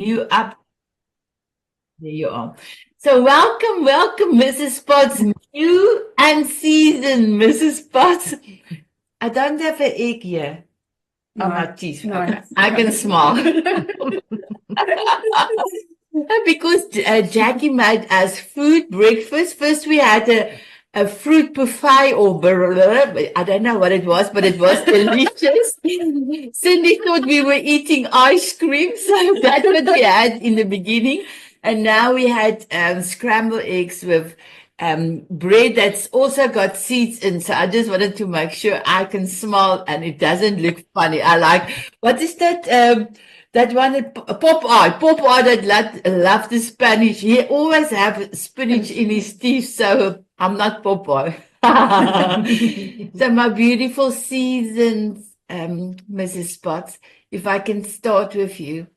You up. There you are. So welcome, Mrs. Potts, new and seasoned Mrs. Potts. I don't have an egg here. Oh, my teeth. No, Okay. I can smile. Because Jackie made us fruit breakfast. First we had a fruit buffet or I don't know what it was, but it was delicious. Cindy thought we were eating ice cream, so that's what we had in the beginning. And now we had scrambled eggs with bread that's also got seeds in. So I just wanted to make sure I can smile and it doesn't look funny. I like, what is that? That one, Popeye that loved the Spanish. He always have spinach in his teeth, so I'm not Popeye. So my beautiful seasoned Mrs. Potts, if I can start with you.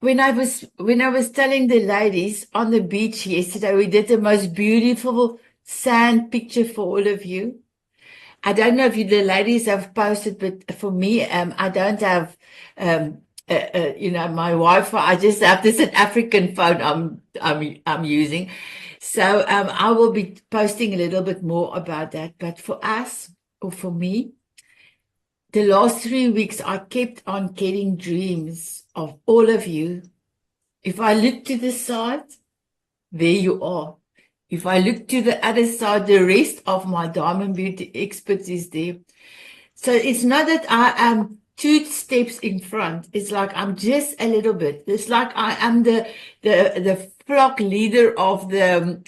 When I was telling the ladies on the beach yesterday, we did the most beautiful sand picture for all of you. I don't know if the ladies have posted, but for me, I don't have, my Wi-Fi. I just have this an African phone I'm using. So I will be posting a little bit more about that. But for us, or for me, the last 3 weeks, I kept on getting dreams of all of you. If I look to the side, there you are. If I look to the other side, the rest of my Diamond Beauty experts is there. So it's not that I am 2 steps in front. It's like I'm just a little bit. It's like I am the flock leader of the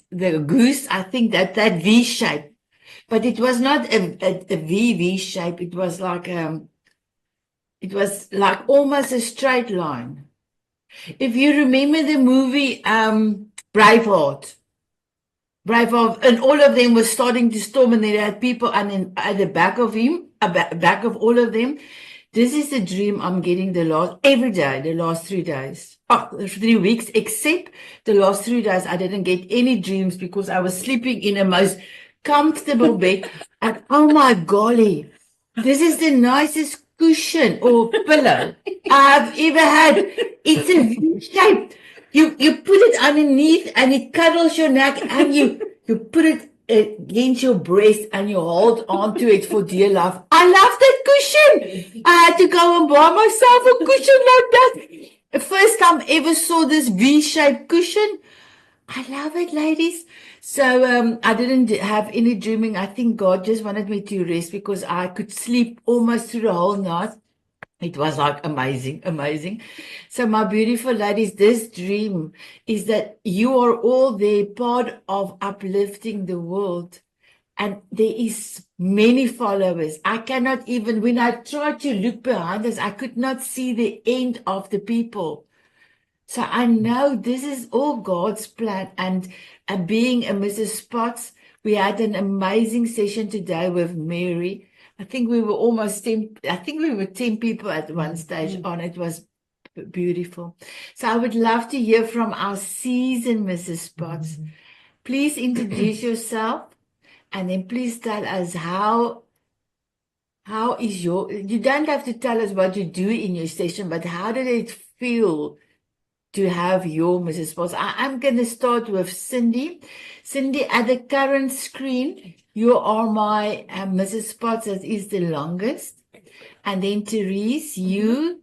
goose. I think that V shape. But it was not a V shape. It was like almost a straight line. If you remember the movie Braveheart, and all of them were starting to storm, and they had people at the back of him, back of all of them. This is the dream I'm getting every day, the last 3 days. 3 weeks, except the last 3 days, I didn't get any dreams because I was sleeping in a most comfortable bed. And oh my golly, this is the nicest cushion or pillow I've ever had. It's a V shape. You put it underneath and it cuddles your neck, and you put it against your breast and you hold on to it for dear life. I love that cushion. I had to go and buy myself a cushion like that. The first time I ever saw this V-shaped cushion. I love it, ladies. So I didn't have any dreaming. I think God just wanted me to rest because I could sleep almost through the whole night. It was like amazing, amazing. So my beautiful ladies, this dream is that you are all there, part of uplifting the world. And there is many followers. I cannot even, when I tried to look behind us, I could not see the end of the people. So I know this is all God's plan. And being a Mrs. Potts, we had an amazing session today with Mary. I think we were almost 10, I think we were 10 people at one stage on. It was beautiful. So I would love to hear from our seasoned Mrs. Potts. Please introduce yourself, and then please tell us how is you don't have to tell us what you do in your session, but how did it feel to have your Mrs. Potts? I'm going to start with Cindy. Cindy, at the current screen, you are my Mrs. Potts that is the longest. And then Therese, you.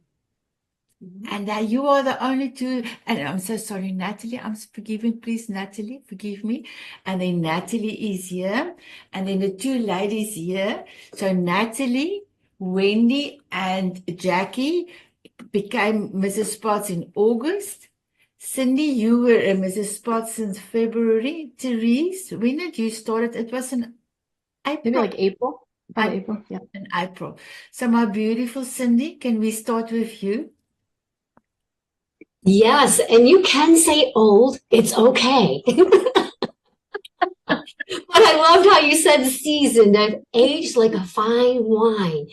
And you are the only two. And I'm so sorry, Natalie. I'm forgiving, please, Natalie, forgive me. And then Natalie is here. And then the 2 ladies here. So Natalie, Wendy, and Jackie became Mrs. Potts in August. Cindy, you were a Mrs. Potts since February. Therese, when did you start? It was in April. Maybe like April. April, yeah. In April. So my beautiful Cindy, can we start with you? Yes, and you can say old. It's okay. But I loved how you said seasoned. I've aged like a fine wine.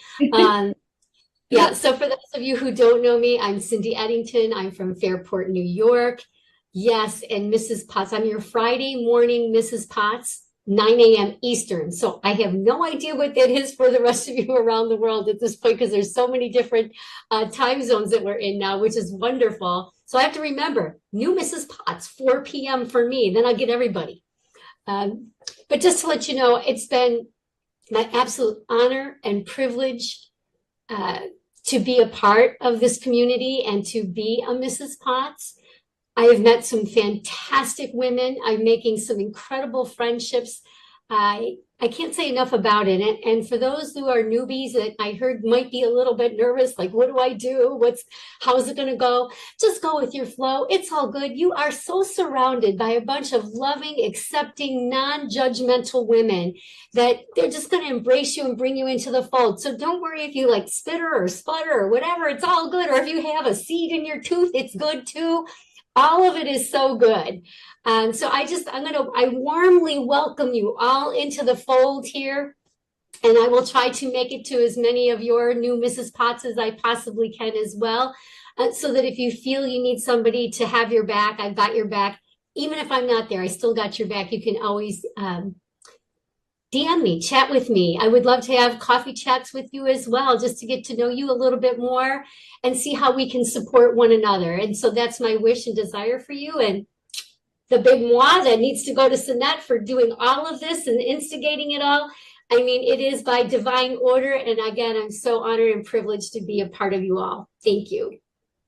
Yeah, so for those of you who don't know me, I'm Cindy Eddington. I'm from Fairport, New York. Yes, and Mrs. Potts. I'm your Friday morning Mrs. Potts. 9 a.m. Eastern. So I have no idea what that is for the rest of you around the world at this point, because there's so many different time zones that we're in now, which is wonderful. So I have to remember, new Mrs. Potts, 4 p.m. for me, then I'll get everybody. But just to let you know, it's been my absolute honor and privilege to be a part of this community and to be a Mrs. Potts. I have met some fantastic women. I'm making some incredible friendships. I can't say enough about it. And for those who are newbies that I heard might be a little bit nervous, like, what do I do? How's it going to go? Just go with your flow. It's all good. You are so surrounded by a bunch of loving, accepting, non-judgmental women that they're just going to embrace you and bring you into the fold. So don't worry if you like spitter or sputter or whatever. It's all good. Or if you have a seed in your tooth, it's good too. All of it is so good. So I warmly welcome you all into the fold here. And I will try to make it to as many of your new Mrs. Potts as I possibly can as well. So that if you feel you need somebody to have your back, I've got your back. Even if I'm not there, I still got your back. You can always DM me, chat with me. I would love to have coffee chats with you as well, just to get to know you a little bit more and see how we can support one another. And so that's my wish and desire for you. And the big moi that needs to go to Sanet for doing all of this and instigating it all. I mean, it is by divine order. And again, I'm so honored and privileged to be a part of you all. Thank you.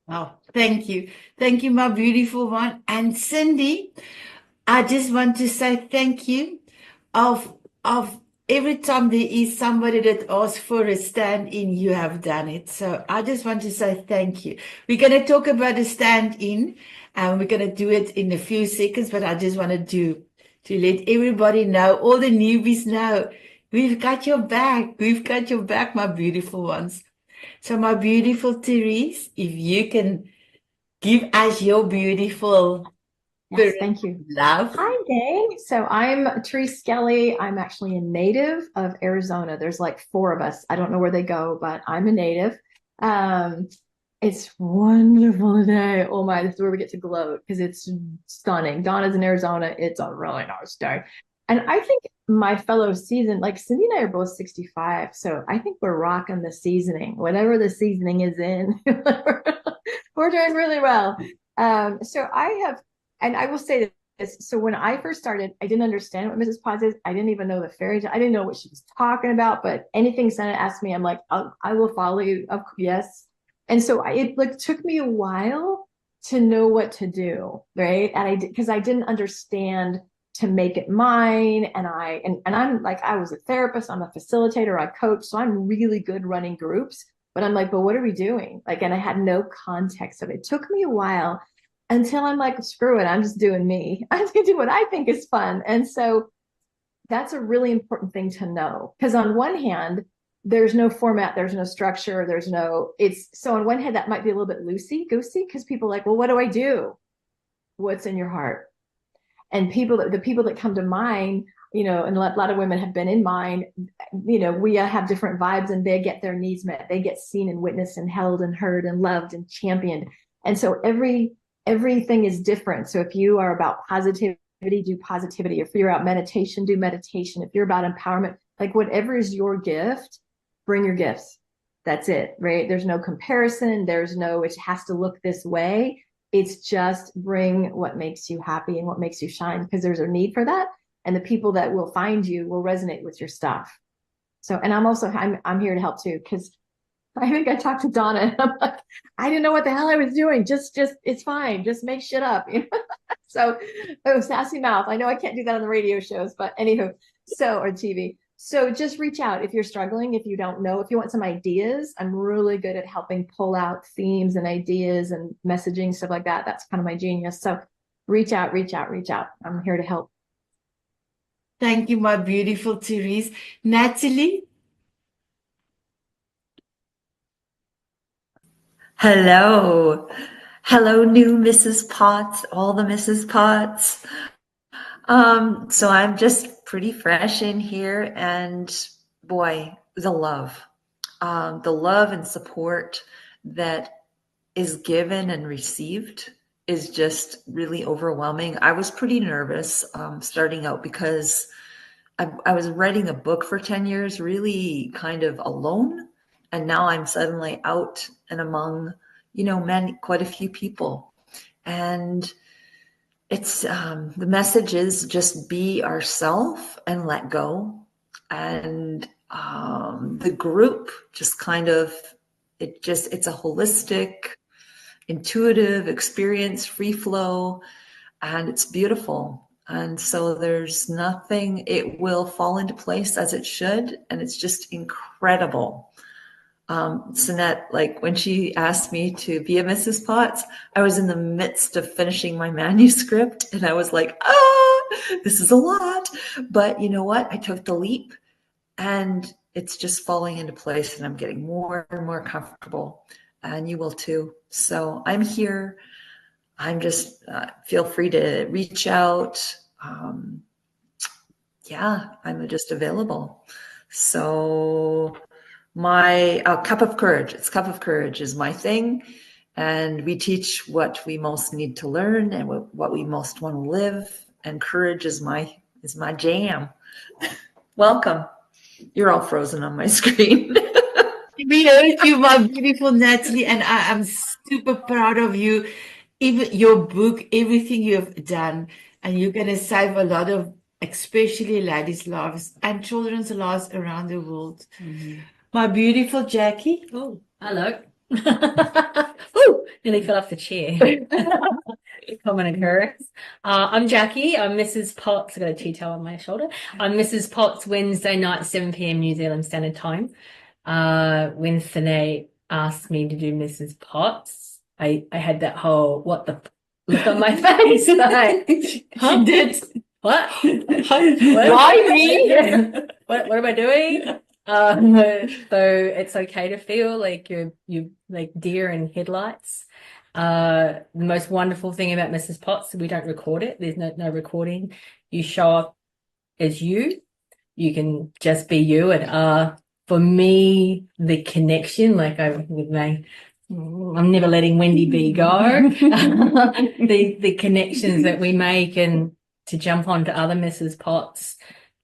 Oh, thank you. Thank you, my beautiful one. And Cindy, I just want to say thank you of every time there is somebody that asks for a stand-in, you have done it. So I just want to say thank you. We're going to talk about a stand-in, and we're going to do it in a few seconds, but I just wanted to let everybody know, all the newbies know, we've got your back. We've got your back, my beautiful ones. So my beautiful Therese, if you can give us your beautiful Yes, thank you. love. Hi, gang. So I'm Therese Skelly. I'm actually a native of Arizona. There's like 4 of us. I don't know where they go, but I'm a native. It's wonderful today. Oh my, this is where we get to gloat because it's stunning. Donna's in Arizona. It's a really nice day. And I think my fellow season, like Cindy and I are both 65. So I think we're rocking the seasoning, whatever the seasoning is in. We're doing really well. So I have, and I will say this. So when I first started, I didn't understand what Mrs. Potts is. I didn't even know the fairy tale. I didn't know what she was talking about, but anything Senna asked me, I'm like, I will follow you. Yes. And so it like took me a while to know what to do. Right. And because I didn't understand to make it mine. And I'm like, I was a therapist, I'm a facilitator, I coach. So I'm really good running groups, but I'm like, but what are we doing? Like, and I had no context of it. It took me a while until I'm like, screw it, I'm just doing me. I'm going to do what I think is fun. And so that's a really important thing to know. Because on one hand, there's no format, there's no structure, so on one hand, that might be a little bit loosey-goosey because people are like, well, what do I do? What's in your heart? And the people that come to mind, and a lot of women have been in mine, we have different vibes and they get their needs met. They get seen and witnessed and held and heard and loved and championed. And so everything is different. So if you are about positivity, do positivity. If you're about meditation, do meditation. If you're about empowerment, like whatever is your gift, bring your gifts. That's it, right? There's no comparison. It has to look this way. It's just bring what makes you happy and what makes you shine, because there's a need for that. And the people that will find you will resonate with your stuff. So, and I'm here to help too, because I think I talked to Donna and I'm like, I didn't know what the hell I was doing. Just it's fine. Just make shit up. So, sassy mouth. I know I can't do that on the radio shows, but anywho, or TV. So just reach out if you're struggling, if you don't know, if you want some ideas. I'm really good at helping pull out themes and ideas and messaging, stuff like that. That's kind of my genius. So reach out. I'm here to help. Thank you, my beautiful Therese. Natalie? Hello, new Mrs. Potts, all the Mrs. Potts. So I'm just pretty fresh in here, and boy, the love and support that is given and received is just really overwhelming. I was pretty nervous starting out because I was writing a book for 10 years, really kind of alone. And now I'm suddenly out and among, quite a few people. And it's the message is just be ourself and let go. And the group just kind of, it's a holistic, intuitive experience, free flow, and it's beautiful. And so there's nothing, it will fall into place as it should. And it's just incredible. Sanet, like when she asked me to be a Mrs. Potts, I was in the midst of finishing my manuscript and I was like, this is a lot. But you know what? I took the leap and it's just falling into place and I'm getting more and more comfortable, and you will too. So I'm here. I'm just, feel free to reach out. I'm just available. So my cup of courage, Cup of Courage is my thing. And we teach what we most need to learn and what we most want to live. And courage is my jam. Welcome. You're all frozen on my screen. We heard you, my beautiful Natalie, and I'm super proud of you. Even your book, everything you have done, and you're going to save a lot of, especially ladies' lives and children's lives around the world. My beautiful Jackie. Oh, hello. Ooh, nearly fell off the chair. Common occurrence. I'm Jackie. I'm Mrs. Potts. I got a tea towel on my shoulder. I'm Mrs. Potts, Wednesday night, 7 p.m. New Zealand Standard Time. When Sanet asked me to do Mrs. Potts, I had that whole what the look on my face. Like, She did. what? Why me? What am I doing? So it's okay to feel like you're like deer in headlights. The most wonderful thing about Mrs. Potts, we don't record it. There's no recording. You show up as you. You can just be you. And for me, the connection, like I'm never letting Wendy B go. The connections that we make and to jump onto other Mrs. Potts.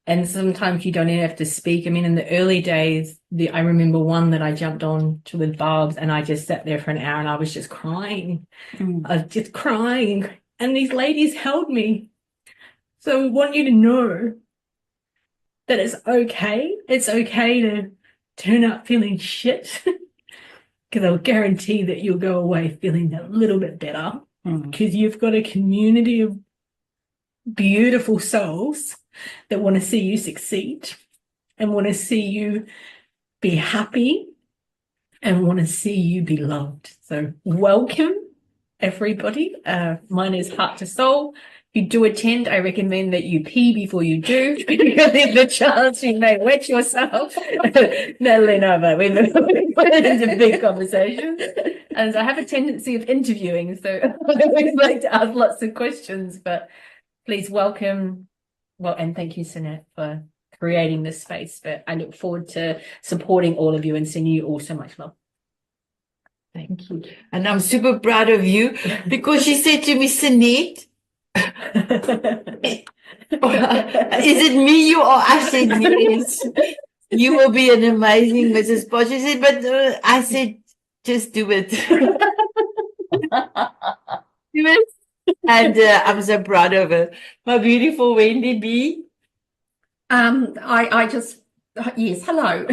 And sometimes you don't even have to speak. I mean, in the early days, I remember one that I jumped on to with Barb's and I just sat there for an hour and I was just crying. I was just crying. And these ladies held me. So we want you to know that it's okay. It's okay to turn up feeling shit. Because I'll guarantee that you'll go away feeling a little bit better. Because you've got a community of beautiful souls that want to see you succeed and want to see you be happy and want to see you be loved. So welcome, everybody. Mine is Heart to Soul. If you do attend, I recommend that you pee before you do, because there's the chance you may wet yourself. Natalie, no, but we've put it into big conversations. And I have a tendency of interviewing, so I always like to ask lots of questions, but please welcome. Well, and thank you, Sanet, for creating this space. But I look forward to supporting all of you and sending you all so much love. Thank you. And I'm super proud of you because she said to me, Sanet, is it me you are? I said, yes. You will be an amazing Mrs. Potts. She said, but I said, just do it. Do it. And I'm so proud of her. My beautiful Wendy B. I just, yes, hello.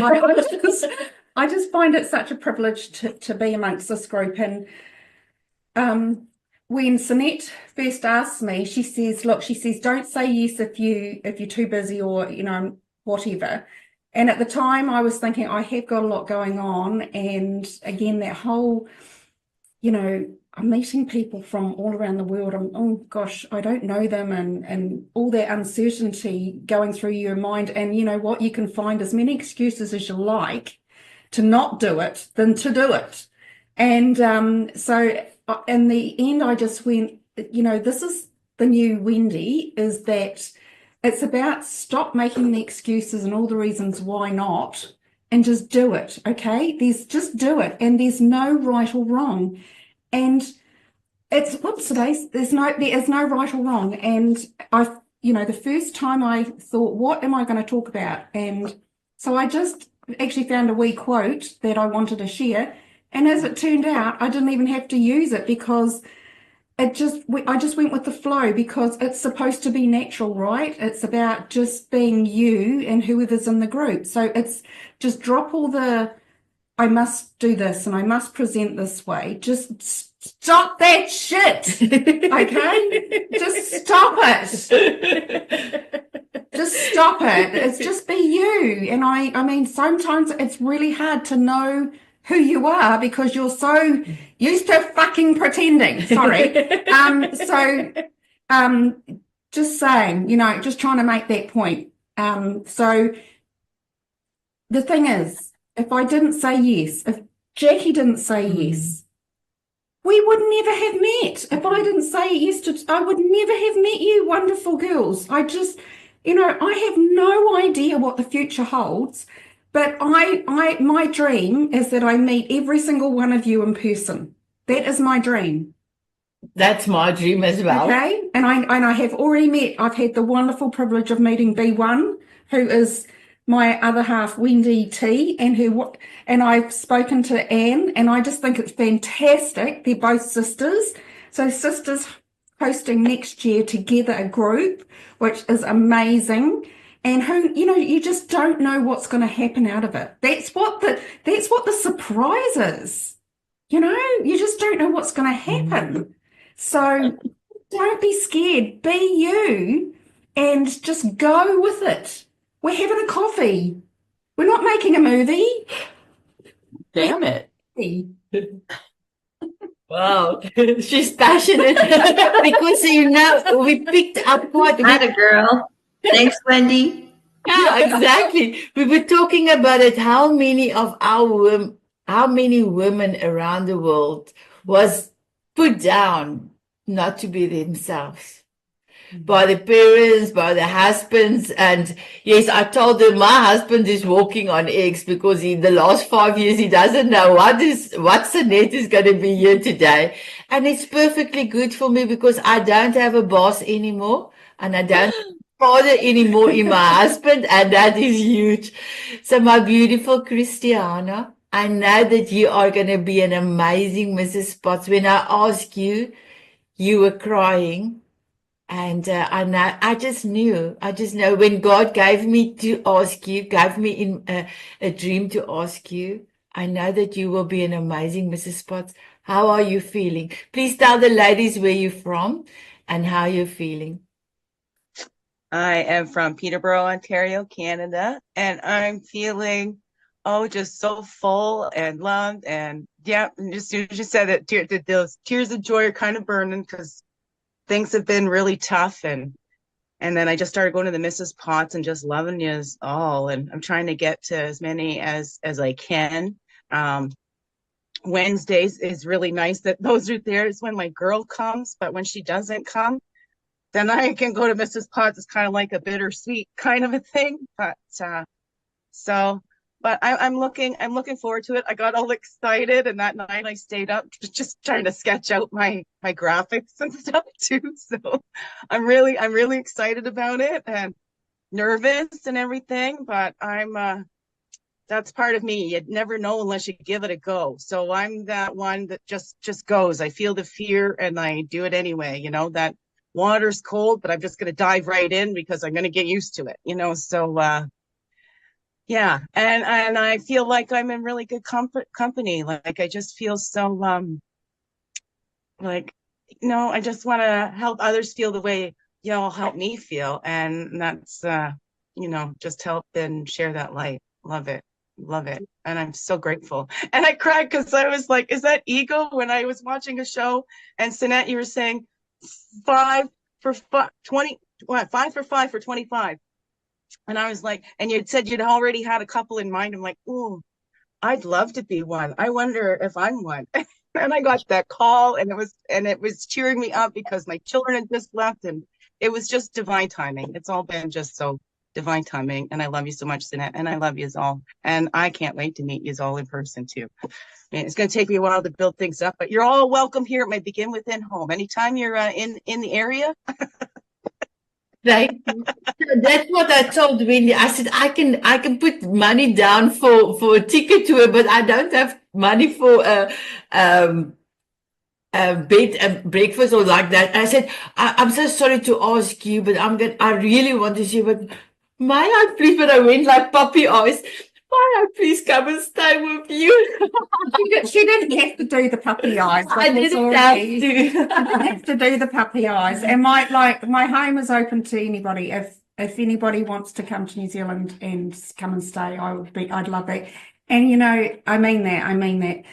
I just find it such a privilege to be amongst this group. And when Sanet first asked me, she says, don't say yes if you're too busy or, whatever. And at the time I was thinking, I have got a lot going on. And again, that whole, I'm meeting people from all around the world. Oh gosh, I don't know them, and all that uncertainty going through your mind. And you know what? You can find as many excuses as you like to not do it than to do it. And so in the end, I just went, this is the new Wendy, is that it's about stop making the excuses and all the reasons why not, and just do it. Okay, just do it, and there's no right or wrong. And it's there is no right or wrong. And the first time I thought, what am I going to talk about? And so I just actually found a wee quote that I wanted to share. And as it turned out, I didn't even have to use it because I just went with the flow, because it's supposed to be natural, right? It's about just being you and whoever's in the group. So it's just drop all the, I must do this and I must present this way. Just stop that shit. Okay? Just stop it. Just stop it. It's just be you. And I mean, sometimes it's really hard to know who you are because you're so used to fucking pretending. Sorry. Just saying, just trying to make that point. So the thing is, if I didn't say yes, if Jackie didn't say yes, we would never have met. If I didn't say yes I would never have met you, wonderful girls. I just, I have no idea what the future holds, but my dream is that I meet every single one of you in person. That is my dream. That's my dream as well. Okay, and I have already met. I've had the wonderful privilege of meeting B1, who is my other half, Wendy T, and I've spoken to Anne, and I just think it's fantastic. They're both sisters, so sisters hosting next year together a group, which is amazing. And you just don't know what's going to happen out of it. That's what the surprise is. You just don't know what's going to happen. So don't be scared. Be you, and just go with it. We're having a coffee. We're not making a movie. Damn it. Wow, she's passionate because we picked up quite. Atta girl. Thanks, Wendy. Yeah, exactly. We were talking about it. How many women around the world was put down not to be themselves by the parents, by the husbands. And yes, I told them my husband is walking on eggs because the last 5 years he doesn't know what Sanet is going to be here today. And it's perfectly good for me because I don't have a boss anymore, and I don't have a father anymore in my husband, and that is huge. So my beautiful Christiana, I know that you are going to be an amazing Mrs. Potts. When I asked you, you were crying. And I just know when God gave me to ask you, gave me in a dream to ask you, I know that you will be an amazing Mrs. Potts. How are you feeling? Please tell the ladies where you're from and how you're feeling. I am from Peterborough, Ontario, Canada, and I'm feeling, just so full and loved. And yeah, just you just said that those tears of joy are kind of burning because things have been really tough, and then I just started going to the Mrs. Potts and just loving yous all, and I'm trying to get to as many as I can. Wednesdays is really nice that those are there. It's when my girl comes, but when she doesn't come, then I can go to Mrs. Potts. It's kind of like a bittersweet kind of a thing, but I'm looking forward to it. I got all excited, and that night I stayed up just trying to sketch out my graphics and stuff too. So I'm really excited about it and nervous and everything, but that's part of me. You'd never know unless you give it a go. So I'm that one that just goes. I feel the fear and I do it anyway. That water's cold, but I'm just going to dive right in because I'm going to get used to it. So yeah, and I feel like I'm in really good company. Like I just feel so I just want to help others feel the way y'all help me feel, and that's just help and share that light. Love it, and I'm so grateful. And I cried because I was like, "Is that ego?" When I was watching a show, and Sanet, you were saying 5 for 20, what? 5 for 5 for 25. And I was like, and you said you'd already had a couple in mind. I'm like, oh, I'd love to be one. I wonder if I'm one. And I got that call, and it was cheering me up because my children had just left, and it was just divine timing. It's all been just so divine timing. And I love you so much, Sanet, and I love you all. And I can't wait to meet you all in person too. And it's going to take me a while to build things up, but you're all welcome here at my Begin Within home. Anytime you're in the area. Thank you. So that's what I told Wendy. I said I can put money down for a ticket to it, but I don't have money for um bed and breakfast or like that. I said, I'm so sorry to ask you, but I really want to see, but may I please, but I went like puppy eyes. May I please come and stay with you? She didn't have to do the puppy eyes. I didn't have She to. didn't have to do the puppy eyes. And my home is open to anybody. If anybody wants to come to New Zealand and come and stay, I'd love that. And I mean that.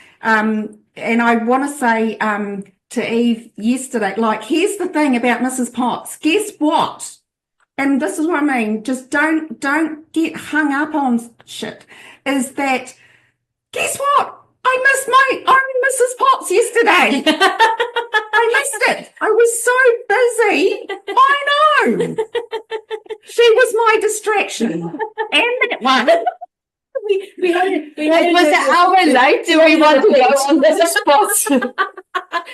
And I want to say to Eve yesterday, like, here's the thing about Mrs. Potts. Guess what? And this is what I mean. Just don't get hung up on shit. Is that, guess what? I missed my own Mrs. Potts yesterday. I missed it. I was so busy. I know. She was my distraction. And that one. It was an hour later. We want to go on the spot.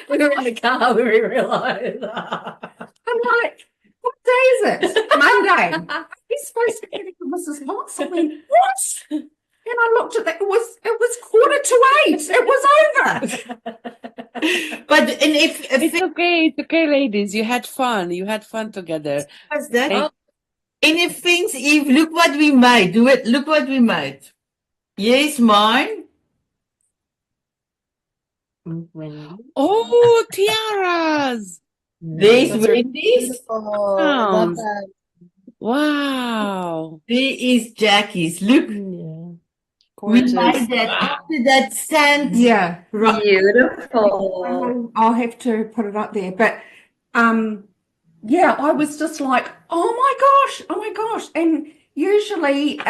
We were in the car when we realized. I'm like, what day is it? Monday. You're supposed to be getting Mrs. Potts. I went, what? And I looked at that. It was 7:45. It was over. But and if It's okay, ladies. You had fun. You had fun together. was that, Thank- and if things, Eve, look what we made. Do it. Look what we made. Yes, mine. Oh, tiaras. There's Those are Wendy's. Wow. Wow. There is Jackie's. Look, we Gorgeous. made that after that sand. Yeah. Right. Beautiful. I'll have to put it up there. But yeah, I was just like, oh my gosh. And usually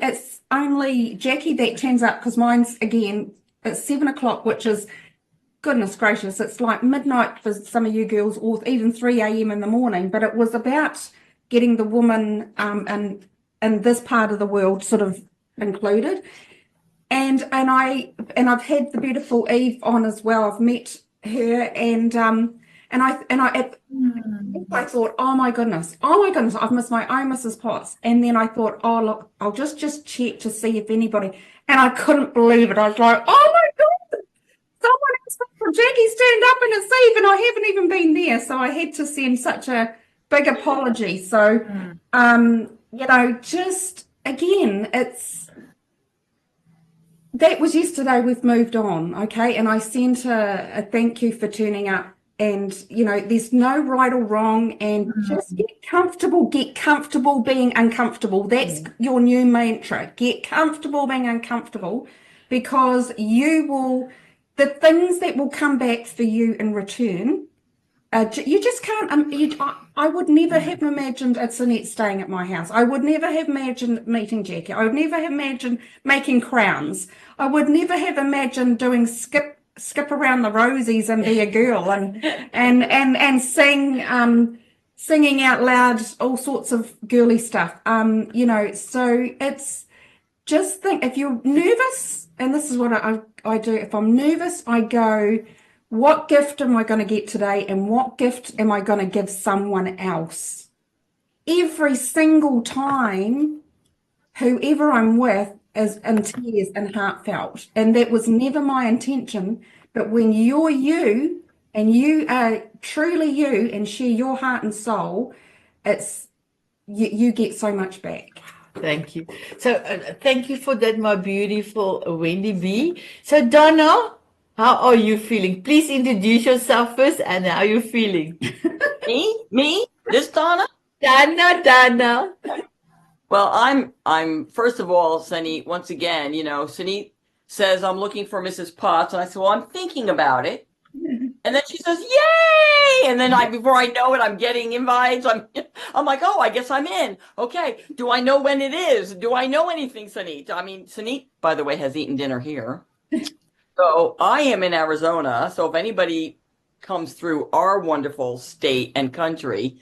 it's only Jackie that turns up, because mine's again at 7:00, which is, goodness gracious, it's like midnight for some of you girls, or even 3 a.m. in the morning. But it was about getting the woman in this part of the world sort of included. And I've had the beautiful Eve on as well. I've met her, and I thought, oh my goodness, I've missed my own Mrs. Potts. And then I thought, oh look, I'll just check to see if anybody, and I couldn't believe it. I was like, oh my God, someone else from Jackie's turned up and it's Eve, and I haven't even been there. So I had to send such a big apology. So just again, that was yesterday. We've moved on, okay? And I sent a thank you for turning up. And, there's no right or wrong, and just get comfortable being uncomfortable. That's your new mantra. Get comfortable being uncomfortable, because the things that will come back for you in return, you just can't, I would never have imagined Sanet staying at my house. I would never have imagined meeting Jackie. I would never have imagined making crowns. I would never have imagined doing skip around the rosies and be a girl and singing out loud all sorts of girly stuff. So it's just think, if you're nervous, and this is what I do, if I'm nervous, I go, what gift am I going to get today, and what gift am I going to give someone else? Every single time, whoever I'm with is in tears and heartfelt, and that was never my intention. But when you're you, and you are truly you, and share your heart and soul, it's you get so much back. Thank you. So thank you for that, my beautiful Wendy B. So Donna, how are you feeling? Please introduce yourself first, and how are you feeling? Me? This Donna? Donna. Well, I'm first of all, Sanet, once again, Sanet says, I'm looking for Mrs. Potts. And I said, well, I'm thinking about it. And then she says, yay! And then before I know it, I'm getting invites. I'm like, oh, I guess I'm in. Okay. Do I know when it is? Do I know anything, Sanet? I mean, Sanet, by the way, has eaten dinner here. So I am in Arizona. So if anybody comes through our wonderful state and country,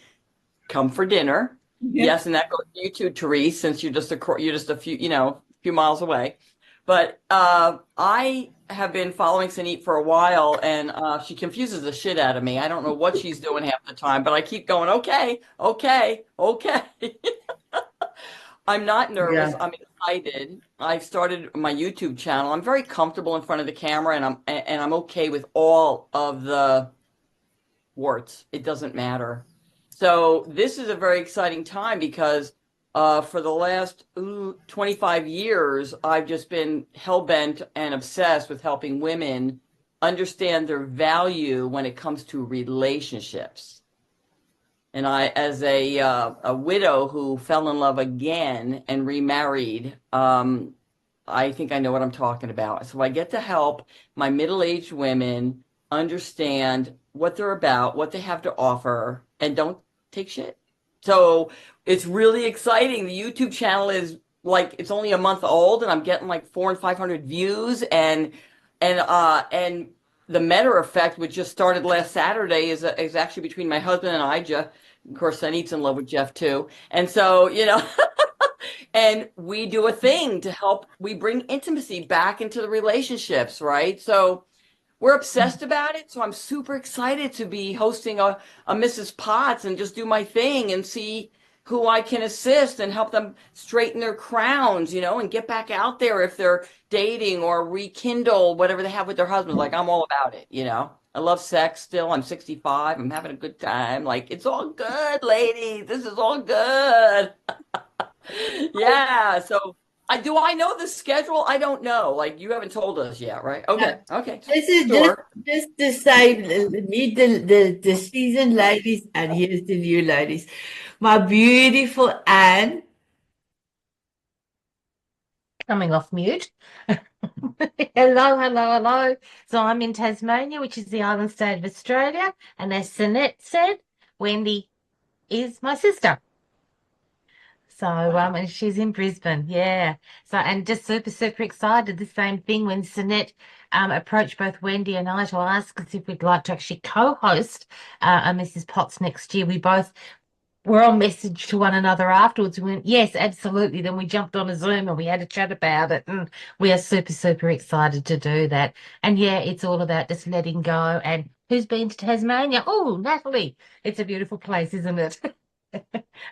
come for dinner. Yes, and that goes to you too, Therese, since you're just a few miles away. But I have been following Sanet for a while, and she confuses the shit out of me. I don't know what she's doing half the time, but I keep going, okay, okay, okay. I'm not nervous. Yeah. I'm excited. I've started my YouTube channel. I'm very comfortable in front of the camera, and I'm okay with all of the warts. It doesn't matter. So this is a very exciting time because for the last 25 years, I've just been hell-bent and obsessed with helping women understand their value when it comes to relationships. And I, as a widow who fell in love again and remarried, I think I know what I'm talking about. So I get to help my middle-aged women understand what they're about, what they have to offer, and don't take shit. So it's really exciting. The YouTube channel is like, it's only a month old, and I'm getting like 400 and 500 views, and the Meta effect, which just started last Saturday, is actually between my husband and I. Jeff, of course, Sanet's in love with Jeff too, and so and we do a thing to help. We bring intimacy back into the relationships, right? So we're obsessed about it. So I'm super excited to be hosting a Mrs. Potts and just do my thing and see who I can assist and help them straighten their crowns, and get back out there if they're dating or rekindle whatever they have with their husbands. Like, I'm all about it, I love sex still. I'm 65. I'm having a good time. Like, it's all good, ladies. This is all good. Yeah. So I know the schedule? I don't know. Like, you haven't told us yet, right? Okay. Okay. This is Sure. just to say, meet the seasoned ladies, and here's the new ladies. My beautiful Anne. Coming off mute. Hello, hello, hello. So I'm in Tasmania, which is the island state of Australia. And as Sanet said, Wendy is my sister. So, and she's in Brisbane, yeah. So, and just super, super excited. The same thing when Sanet approached both Wendy and I to ask us if we'd like to actually co-host a Mrs. Potts next year. We both were on message to one another afterwards. We went, yes, absolutely. Then we jumped on a Zoom and we had a chat about it. And we are super, super excited to do that. And yeah, it's all about just letting go. And who's been to Tasmania? Oh, Natalie. It's a beautiful place, isn't it?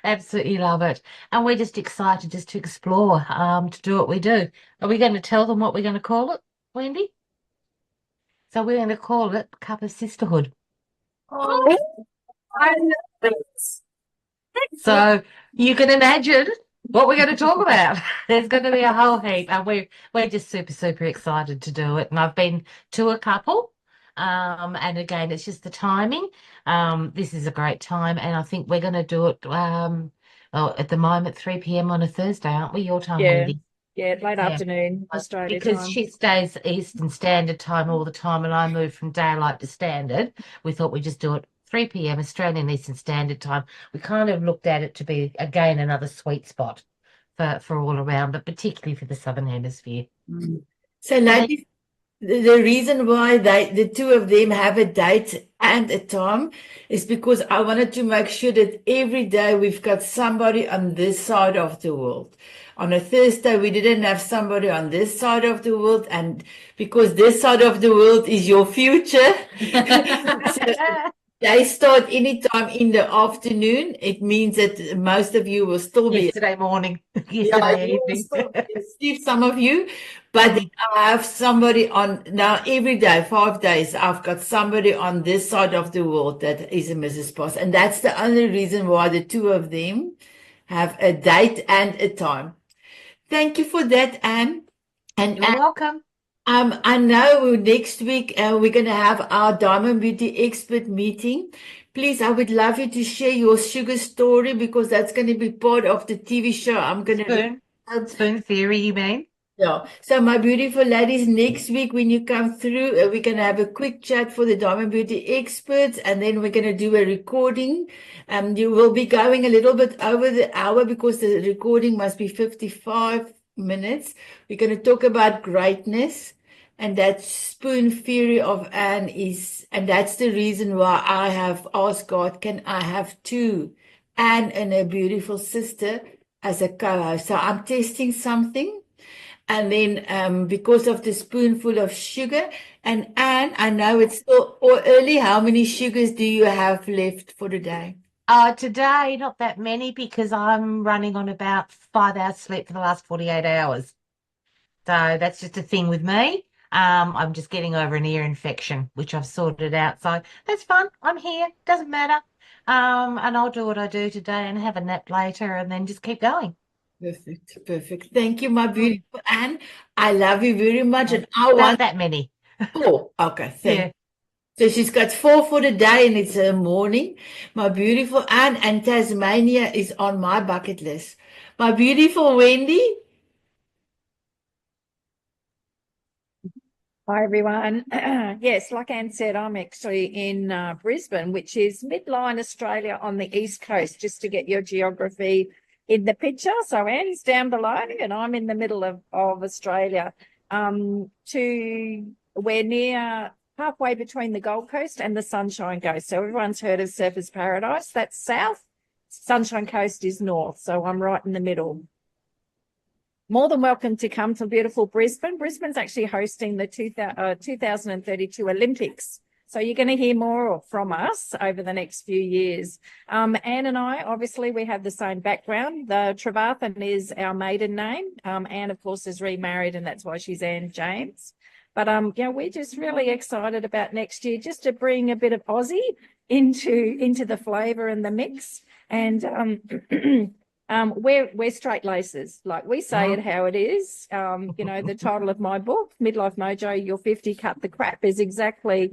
Absolutely love it. And we're just excited just to explore, to do what we do. Are we going to tell them what we're going to call it, Wendy? So we're going to call it Cup of Sisterhood. Oh, I love it. So you can imagine what we're going to talk about. There's going to be a whole heap, and we're just super, super excited to do it. And I've been to a couple, and again, it's just the timing. This is a great time, and I think we're going to do it. Well, at the moment, 3 p.m. on a Thursday, aren't we? Your time, Yeah, Wendy. yeah, late Yeah. afternoon Australia Because time. she stays Eastern Standard Time all the time, and I move from daylight to standard. We thought we'd just do it 3 p.m. Australian Eastern Standard Time. We kind of looked at it to be, again, another sweet spot for all around, but particularly for the Southern Hemisphere. So, ladies, the reason why the two of them have a date and a time is because I wanted to make sure that every day we've got somebody on this side of the world. On a Thursday, we didn't have somebody on this side of the world, and because this side of the world is your future, so they start anytime in the afternoon. It means that most of you will still be Yesterday morning, yeah, yesterday you will evening. still be asleep, some of you, but then I have somebody on now every day, 5 days. I've got somebody on this side of the world that is a Mrs. Potts, and that's the only reason why the two of them have a date and a time. Thank you for that, Anne. And You're welcome. I know next week we're going to have our Diamond Beauty Expert meeting. Please, I would love you to share your sugar story because that's going to be part of the TV show. I'm going to Spoon theory, you mean? yeah. So my beautiful ladies, next week when you come through, we're going to have a quick chat for the Diamond Beauty Experts, and then we're going to do a recording. You will be going a little bit over the hour because the recording must be 55 minutes. We're going to talk about greatness, and that spoon theory of Anne is, and that's the reason why I have asked God, can I have two, Anne and her beautiful sister, as a co-host? So I'm testing something. And then because of the spoonful of sugar. And Anne, I know it's still early. How many sugars do you have left for the day? Today, not that many because I'm running on about 5 hours sleep for the last 48 hours. So that's just a thing with me. I'm just getting over an ear infection, which I've sorted out. So that's fun. I'm here. Doesn't matter. And I'll do what I do today and have a nap later and then just keep going. Perfect, perfect. Thank you, my beautiful Anne. I love you very much, and I Not want that many. 4. Okay, thank Yeah. you. So she's got 4 for the day, and it's her morning. My beautiful Anne, and Tasmania is on my bucket list. My beautiful Wendy. Hi, everyone. Yes, like Anne said, I'm actually in Brisbane, which is midline Australia on the east coast, just to get your geography in the picture. So Anne's down below and I'm in the middle of Australia. We're near halfway between the Gold Coast and the Sunshine Coast. So everyone's heard of Surfers Paradise. That's south. Sunshine Coast is north. So I'm right in the middle. More than welcome to come to beautiful Brisbane. Brisbane's actually hosting the 2032 Olympics. So you're going to hear more from us over the next few years. Anne and I, obviously, we have the same background. The Trevathan is our maiden name. Anne, of course, is remarried, and that's why she's Anne James. But we're just really excited about next year, just to bring a bit of Aussie into the flavour and the mix. And we're straight lacers. Like, we say it how it is. The title of my book, Midlife Mojo, You're 50, Cut the Crap, is exactly,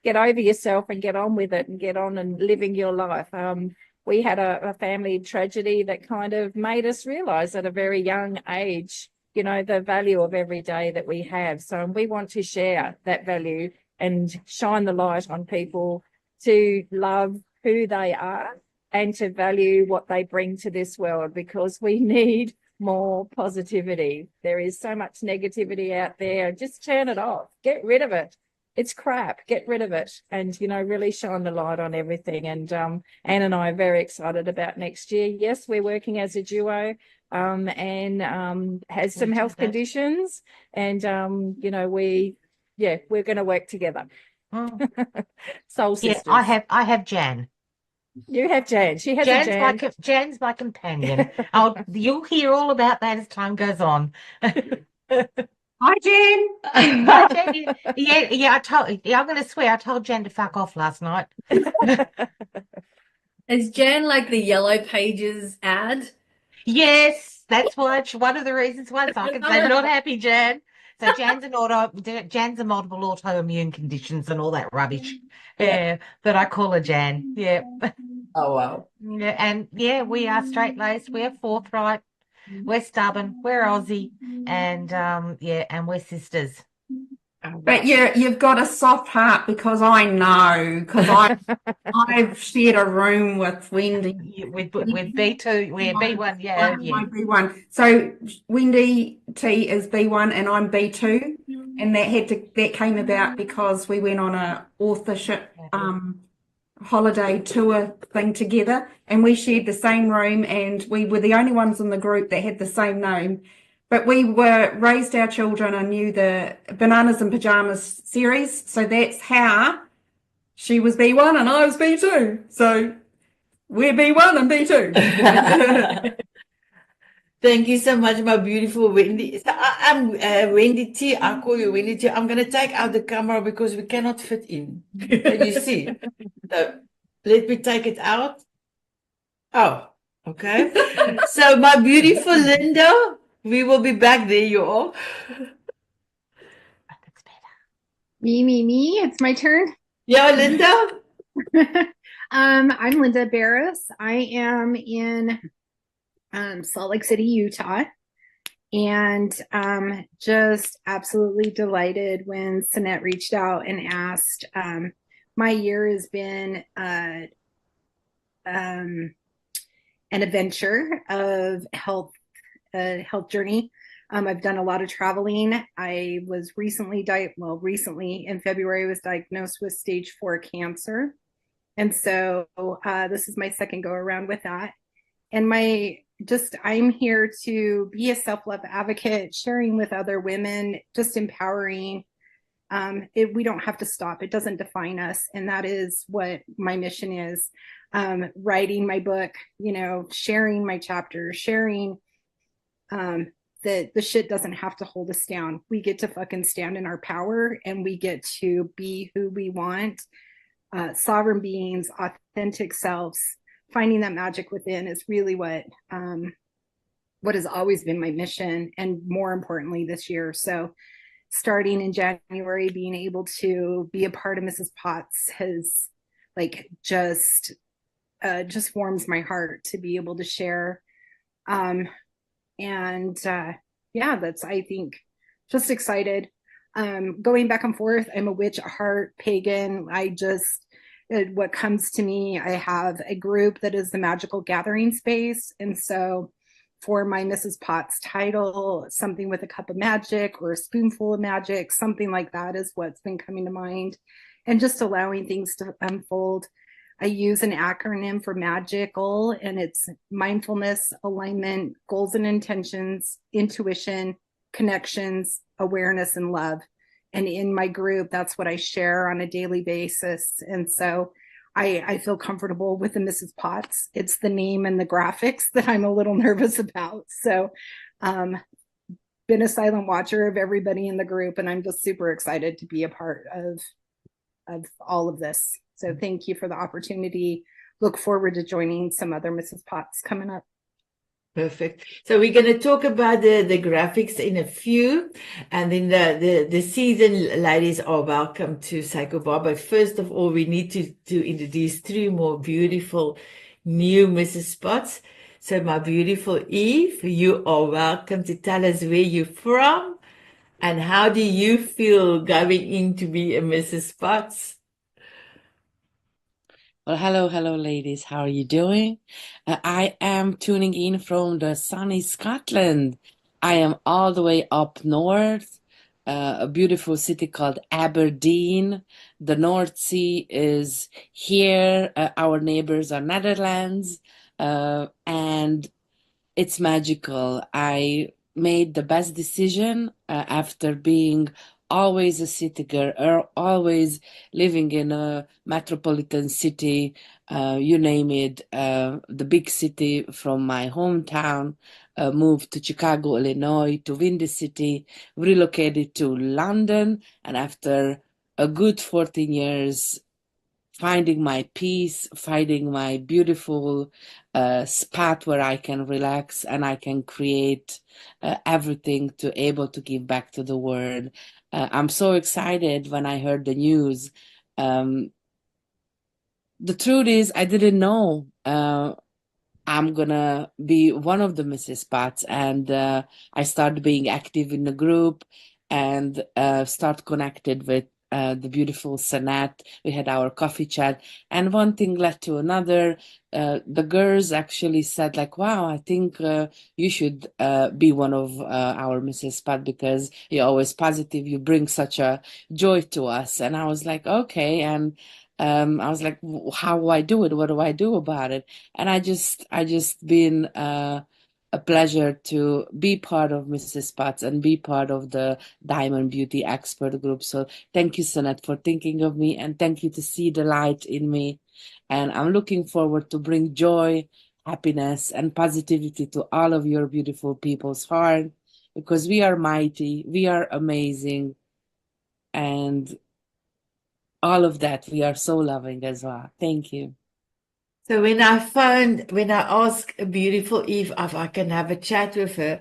get over yourself and get on with it and get on and living your life. We had a family tragedy that kind of made us realize at a very young age, the value of every day that we have. So we want to share that value and shine the light on people to love who they are and to value what they bring to this world, because we need more positivity. There is so much negativity out there. Just turn it off. Get rid of it. It's crap. Get rid of it and, really shine the light on everything. And Anne and I are very excited about next year. Yes, we're working as a duo. Anne has some health conditions and, we're going to work together. Soul sisters. Yeah, I have Jan. You have Jan. She has a Jan. Jan's my companion. You'll hear all about that as time goes on. Hi, Jen. Hi, Jan. Yeah. I'm going to swear. I told Jan to fuck off last night. Is Jan like the Yellow Pages ad? Yes, that's one of the reasons why. So I can say not happy, Jan. So Jan's a multiple autoimmune conditions and all that rubbish. Yeah, but I call her Jan. Yeah. Oh, wow. Yeah, and we are straight-laced, we're forthright, we're stubborn, we're Aussie, and and we're sisters. But you've got a soft heart, because I know, because I've shared a room with Wendy. With B2, we're B1, yeah. My B1. So Wendy T is B1 and I'm B2, and that came about because we went on a authorship holiday tour thing together, and we shared the same room, and we were the only ones in the group that had the same name. But we raised our children and knew the Bananas and Pajamas series, so that's how she was B1 and I was B2. So we're B1 and B2. Thank you so much, my beautiful Wendy. So I'm Wendy T. I call you Wendy T. I'm going to take out the camera because we cannot fit in. Can you see? So let me take it out. Oh, okay. So my beautiful Linda, we will be back there, you all. Me. It's my turn. Yeah, Linda. I'm Linda Barris. I am in Salt Lake City, Utah, and just absolutely delighted when Sanet reached out and asked. My year has been an adventure of health journey. I've done a lot of traveling. I was recently in February, I was diagnosed with stage 4 cancer. And so this is my second go around with that. And my I'm here to be a self-love advocate, sharing with other women, just empowering. We don't have to stop. It doesn't define us. And that is what my mission is. Writing my book, sharing my chapters, sharing that the shit doesn't have to hold us down. We get to fucking stand in our power, and we get to be who we want. Sovereign beings, authentic selves. Finding that magic within is really what has always been my mission, and more importantly this year. So starting in January, being able to be a part of Mrs. Potts has just warms my heart to be able to share. That's, I think, just excited. Going back and forth. I'm a witch at heart, pagan. What comes to me, I have a group that is the magical gathering space. And so for my Mrs. Potts title, something with a cup of magic or a spoonful of magic, something like that is what's been coming to mind. And just allowing things to unfold. I use an acronym for magical, and it's mindfulness, alignment, goals and intentions, intuition, connections, awareness, and love. And in my group, that's what I share on a daily basis. And so I feel comfortable with the Mrs. Potts. It's the name and the graphics that I'm a little nervous about. So been a silent watcher of everybody in the group, and I'm just super excited to be a part of all of this. So thank you for the opportunity. Look forward to joining some other Mrs. Potts coming up. Perfect. So we're going to talk about the graphics in a few, and then the seasoned ladies are welcome to say goodbye. But first of all, we need to introduce three more beautiful new Mrs. Potts. So my beautiful Eve, you are welcome to tell us where you're from and how do you feel going in to be a Mrs. Potts? Well, hello, ladies. How are you doing? I am tuning in from the sunny Scotland. I am all the way up north, a beautiful city called Aberdeen. The North Sea is here. Our neighbors are Netherlands, and it's magical. I made the best decision after being always a city girl, or always living in a metropolitan city, you name it, the big city from my hometown, moved to Chicago, Illinois, to Windy City, relocated to London, and after a good 14 years, finding my peace, finding my beautiful spot where I can relax and I can create everything to able to give back to the world. I'm so excited when I heard the news. The truth is, I didn't know I'm gonna be one of the Mrs. Potts, and I started being active in the group and start connected with the beautiful Sanet. We had our coffee chat, and one thing led to another. The girls actually said, like, wow, I think you should be one of our Mrs. Pot because you're always positive. You bring such a joy to us. And I was like, okay. And I was like, how do I do it? What do I do about it? And I just been a pleasure to be part of Mrs. Potts and be part of the Diamond Beauty Expert Group. So thank you, Sanet, for thinking of me, and thank you to see the light in me. And I'm looking forward to bring joy, happiness, and positivity to all of your beautiful people's heart, because we are mighty, we are amazing, and all of that, we are so loving as well. Thank you. So when I asked a beautiful Eve if I can have a chat with her,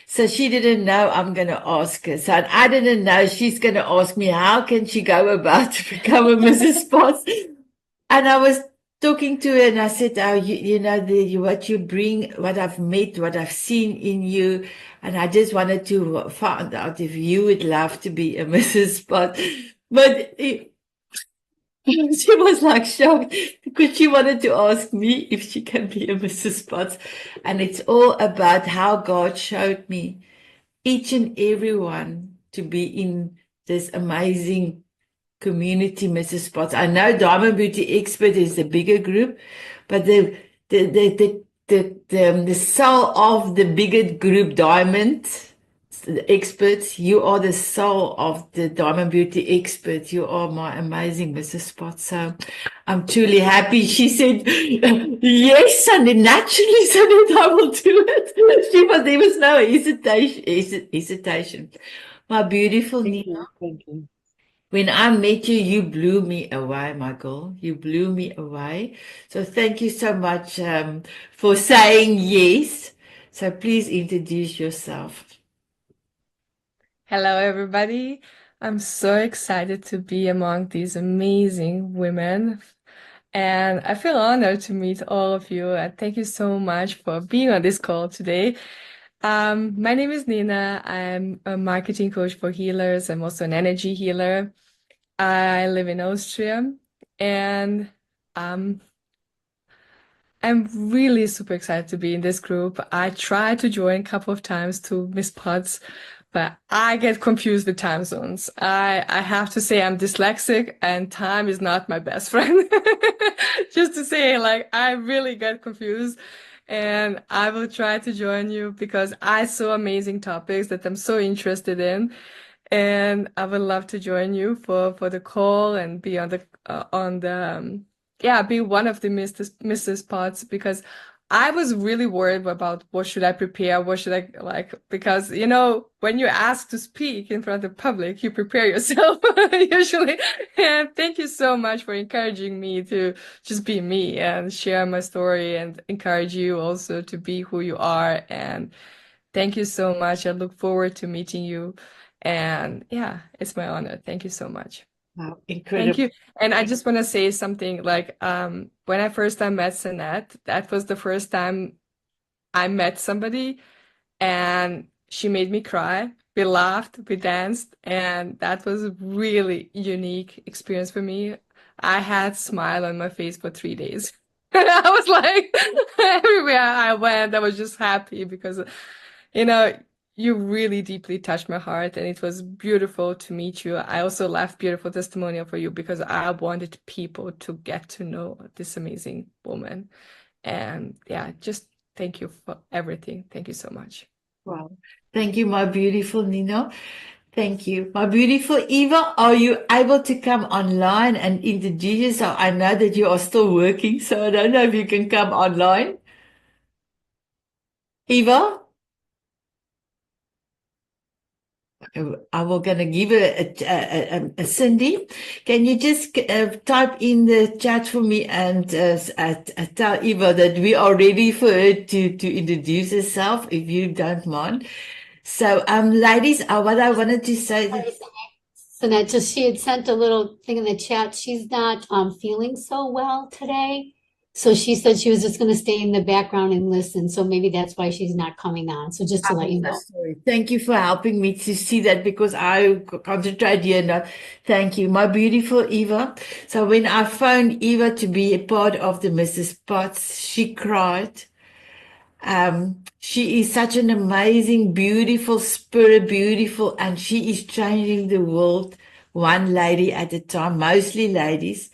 so she didn't know I'm going to ask her. So I didn't know she's going to ask me, how can she go about to become a Mrs. Potts? And I was talking to her and I said, oh, what you bring, what I've met, what I've seen in you. And I just wanted to find out if you would love to be a Mrs. Potts. But she was like shocked because she wanted to ask me if she can be a Mrs. Potts. And it's all about how God showed me each and every one to be in this amazing community, Mrs. Potts. I know Diamond Beauty Expert is the bigger group, but the the soul of the bigot group Diamond the experts. You are the soul of the Diamond Beauty experts. You are my amazing Mrs. Spot. So I'm truly happy. She said, yes, and then naturally, so that I will do it. There was no hesitation. My beautiful Nina. Thank you. When I met you, you blew me away, my girl. You blew me away. So thank you so much for saying yes. So please introduce yourself. Hello, everybody. I'm so excited to be among these amazing women. And I feel honored to meet all of you. And thank you so much for being on this call today. My name is Nina. I'm a marketing coach for healers. I'm also an energy healer. I live in Austria. And I'm really super excited to be in this group. I tried to join a couple of times to miss pods, but I get confused with time zones. I have to say I'm dyslexic and time is not my best friend. Just to say, like, I really get confused. And I will try to join you because I saw amazing topics that I'm so interested in. And I would love to join you for the call and be on the be one of the Mrs. Pots because I was really worried about what should I prepare, what should I like, because when you ask to speak in front of public, you prepare yourself usually. And thank you so much for encouraging me to just be me and share my story and encourage you also to be who you are. And thank you so much. I look forward to meeting you. And yeah, it's my honor. Thank you so much. Wow, incredible. Thank you. And I just want to say something like when I first time met Sanet, that was the first time I met somebody and she made me cry. We laughed, we danced, and that was a really unique experience for me. I had smile on my face for 3 days. I was like, everywhere I went, I was just happy because, you really deeply touched my heart, and it was beautiful to meet you. I also left beautiful testimonial for you because I wanted people to get to know this amazing woman. And yeah, just thank you for everything. Thank you so much. Wow. Thank you, my beautiful Nina. Thank you. My beautiful Eva, are you able to come online and introduce yourself? I know that you are still working, so I don't know if you can come online. Eva? I will gonna give it a Cindy. Can you just type in the chat for me and tell Eva that we are ready for her to introduce herself, if you don't mind. So, ladies, what I wanted to say. Sanet, just she had sent a little thing in the chat. She's not feeling so well today. So she said she was just going to stay in the background and listen. So maybe that's why she's not coming on. So just to let you know. Sorry. Thank you for helping me to see that because I concentrate here now. Thank you, my beautiful Eva. So when I phoned Eva to be a part of the Mrs. Potts, she cried. She is such an amazing, beautiful spirit, beautiful, and she is changing the world one lady at a time, mostly ladies.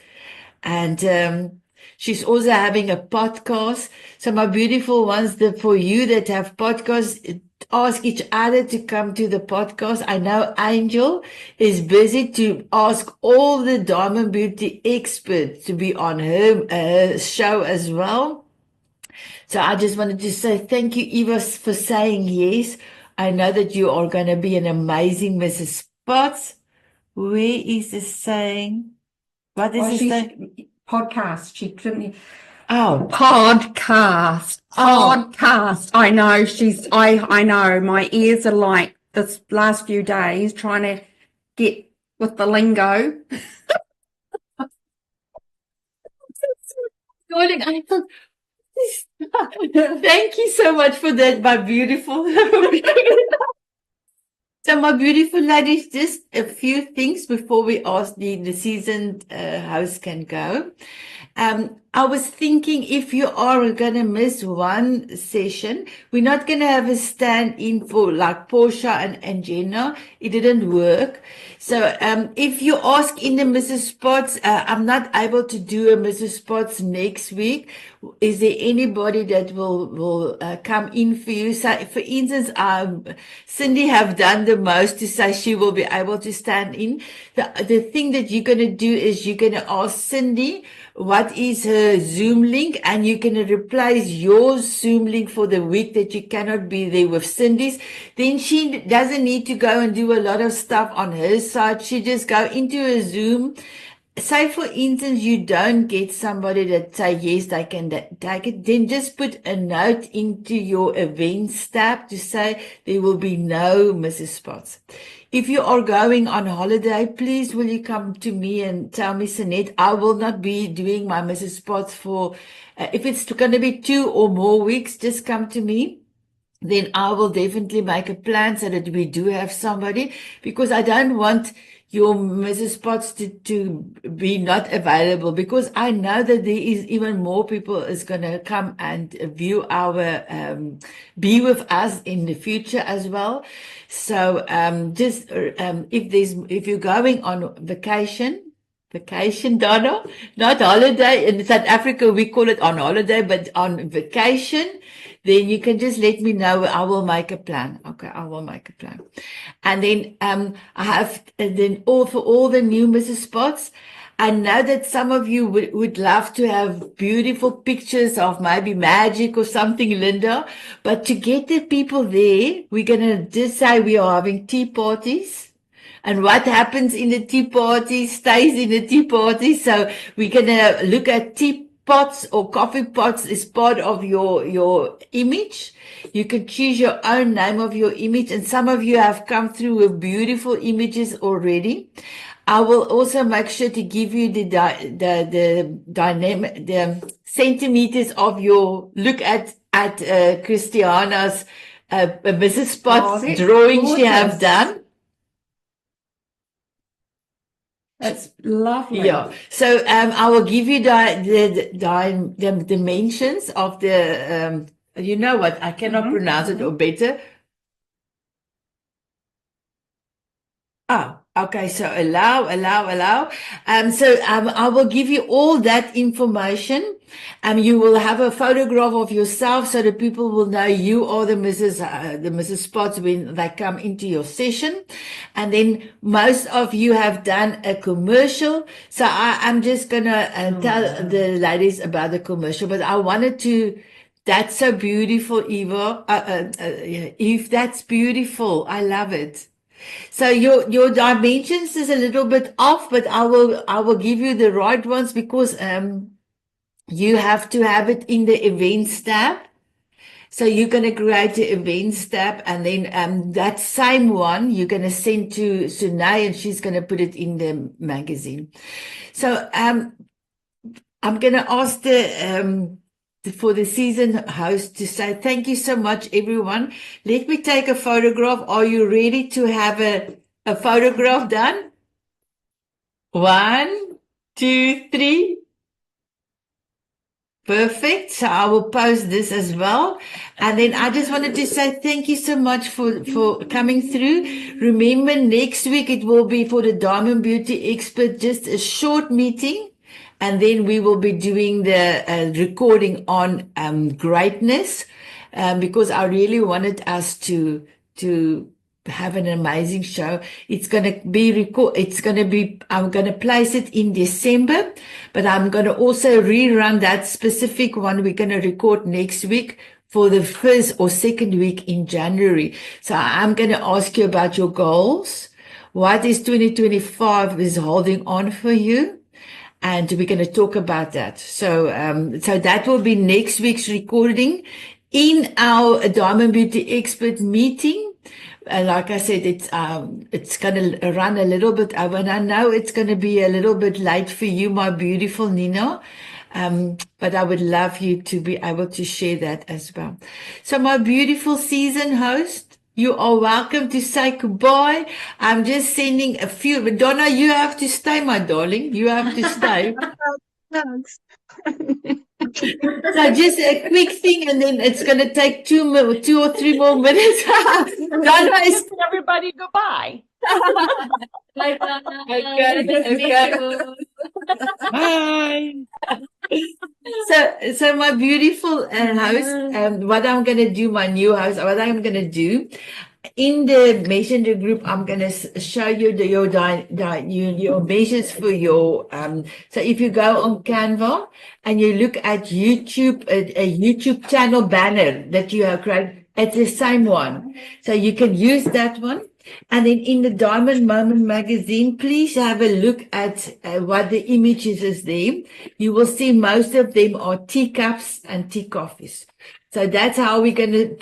And she's also having a podcast. So my beautiful ones, for you that have podcasts, ask each other to come to the podcast. I know Angel is busy to ask all the Diamond Beauty experts to be on her show as well. So I just wanted to say thank you, Eva, for saying yes. I know that you are going to be an amazing Mrs. Potts. Where is the saying? What is the saying? Podcast. She didn't. Oh, Podcast. Podcast. I know I know my ears are like this last few days trying to get with the lingo. Darling, I thought, thank you so much for that, my beautiful. So, my beautiful ladies, just a few things before we ask the seasoned host can go. I was thinking if you are going to miss one session, we're not going to have a stand in for like Portia and Jenna. It didn't work. So if you ask in the Mrs. Spots, I'm not able to do a Mrs. Spots next week. Is there anybody that will come in for you? So, for instance, Cindy have done the most to say she will be able to stand in. The thing that you're going to do is you're going to ask Cindy what is her Zoom link, and you can replace your Zoom link for the week that you cannot be there with Cindy's. Then she doesn't need to go and do a lot of stuff on her side. She just go into a Zoom. Say, for instance, you don't get somebody that say, yes, they can take it, then just put a note into your events tab to say there will be no Mrs. Spots. If you are going on holiday, please will you come to me and tell me, Sanet, I will not be doing my Mrs. Spots for, if it's going to be 2 or more weeks, just come to me. Then I will definitely make a plan so that we do have somebody, because I don't want your Mrs. Spots to be not available, because I know that there is even more people is going to come and view our, be with us in the future as well. So, if you're going on vacation, Donna, not holiday. In South Africa, we call it on holiday, but on vacation, then you can just let me know. I will make a plan. Okay, I will make a plan. And then I have for all the new Mrs. Spots. I know that some of you would love to have beautiful pictures of maybe magic or something, Linda. But to get the people there, we're gonna just say we are having tea parties. And what happens in the tea party stays in the tea party. So we're going to look at tea pots or coffee pots as part of your image. You can choose your own name of your image. And some of you have come through with beautiful images already. I will also make sure to give you the dynamic, the centimeters of your look at Christiana's Mrs. Spots drawing she have done. That's lovely. Yeah. So I will give you the dimensions of the you know what, I cannot pronounce it or better. Okay, so allow. I will give you all that information. You will have a photograph of yourself so that people will know you are the Mrs. Spots when they come into your session. And then most of you have done a commercial. So I'm just going to tell the ladies about the commercial, but I wanted to, that's so beautiful, Eva. Eve, that's beautiful. I love it. So your dimensions is a little bit off, but I will give you the right ones, because you have to have it in the events tab. So you're going to create the events tab, and then that same one you're going to send to Sunay, and she's going to put it in the magazine. So I'm going to ask for the season host to say thank you so much, everyone. Let me take a photograph. Are you ready to have a photograph done? 1, 2, 3. Perfect. So I will post this as well. And then I just wanted to say thank you so much for coming through. Remember, next week it will be for the Diamond Beauty Expert, just a short meeting. And then we will be doing the recording on greatness, because I really wanted us to have an amazing show. It's going to be I'm going to place it in December, but I'm going to also rerun that specific one we're going to record next week for the first or second week in January. So I'm going to ask you about your goals. What is 2025 is holding on for you? And we're going to talk about that. So that will be next week's recording in our Diamond Beauty Expert meeting. Like I said, it's going to run a little bit over, and I know it's going to be a little bit late for you, my beautiful Nina. But I would love you to be able to share that as well. So my beautiful season host, you are welcome to say goodbye. I'm just sending a few, but Donna, you have to stay, my darling. You have to stay. Thanks. So just a quick thing, and then it's going to take 2 or 3 more minutes. Donna is Everybody, goodbye. okay. Bye. So my beautiful host, what I'm going to do, my new house, what I'm going to do in the messenger group, I'm going to show you your measures for your, so if you go on Canva and you look at YouTube, a YouTube channel banner that you have created, it's the same one. So you can use that one. And then in the Diamond Moment magazine, please have a look at what the images is there. You will see most of them are teacups and tea coffees. So that's how we're going to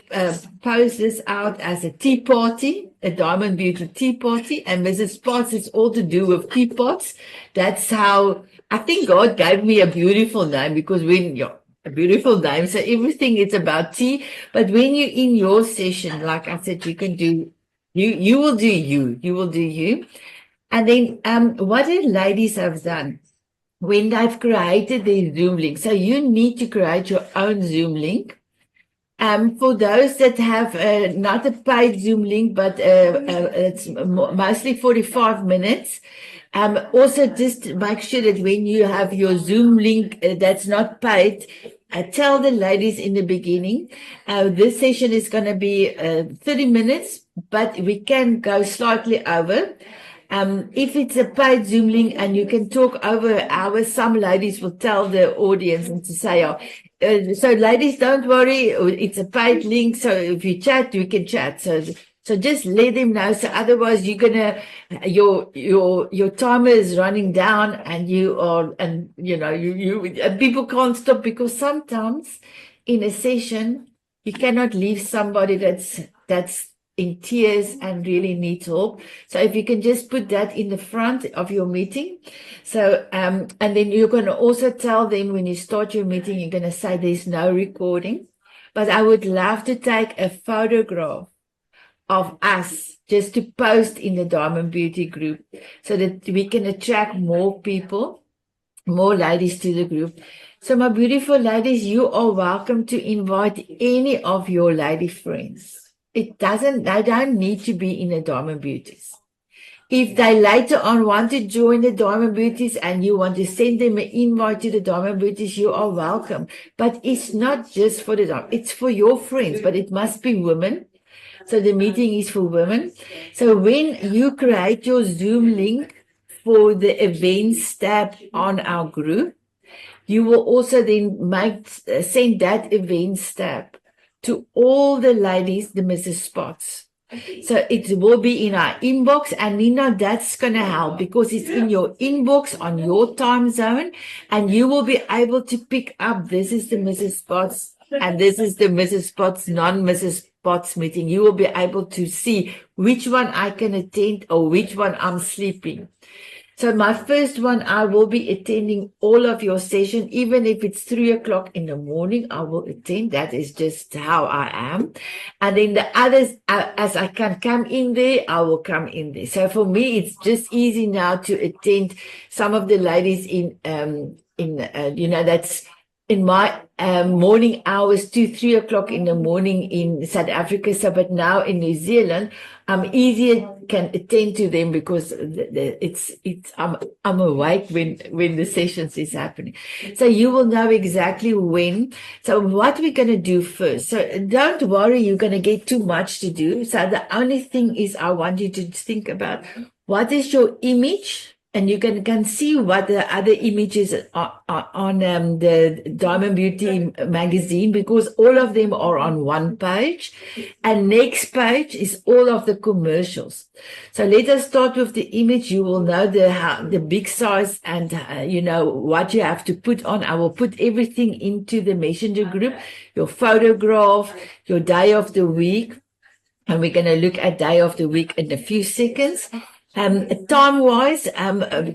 post this out as a tea party, a Diamond Beauty tea party. And Mrs. Potts is all to do with teapots. That's how I think God gave me a beautiful name, because a beautiful name. So everything is about tea. But when you're in your session, like I said, you can do, you will do you will do you. And then what the ladies have done when they've created their Zoom link. So you need to create your own Zoom link. For those that have not a paid Zoom link, but it's mostly 45 minutes. Also, just make sure that when you have your Zoom link that's not paid, tell the ladies in the beginning, this session is going to be 30 minutes, but we can go slightly over. If it's a paid Zoom link and you can talk over an hour, some ladies will tell the audience and to say, so ladies, don't worry, it's a paid link. So if you chat, we can chat. So just let them know. So otherwise you're gonna, your timer is running down and people can't stop, because sometimes in a session, you cannot leave somebody that's in tears and really needs help. So if you can just put that in the front of your meeting. So, and then you're going to also tell them when you start your meeting, you're going to say there's no recording, but I would love to take a photograph of us just to post in the Diamond Beauty group so that we can attract more people, more ladies to the group. So my beautiful ladies, you are welcome to invite any of your lady friends. They don't need to be in the Diamond Beauties. If they later on want to join the Diamond Beauties and you want to send them an invite to the Diamond Beauties, you are welcome. But it's not just for the Diamond, it's for your friends, but it must be women. So the meeting is for women. So when you create your Zoom link for the events tab on our group, you will also then send that events tab to all the ladies, the Mrs. Spots. So it will be in our inbox, and Nina, that's going to help because it's in your inbox on your time zone, and you will be able to pick up, this is the Mrs. Spots and this is the Mrs. Spots, non-Mrs. Spots meeting. You will be able to see which one I can attend or which one I'm sleeping. So my first one, I will be attending all of your session, even if it's 3 o'clock in the morning, I will attend. That is just how I am. And then the others, as I can come in there, I will come in there. So for me, it's just easy now to attend some of the ladies that's in my morning hours, 2-3 o'clock in the morning in South Africa. So, but now in New Zealand, I'm easier can attend to them because I'm awake when the sessions is happening. So you will know exactly when. So what we're going to do first. So don't worry, you're going to get too much to do. So the only thing is I want you to think about what is your image. And you can see what the other images are on the Diamond Beauty magazine, because all of them are on one page. And next page is all of the commercials. So let us start with the image. You will know the big size and, what you have to put on. I will put everything into the messenger group, your photograph, your day of the week. And we're going to look at day of the week in a few seconds. Time-wise,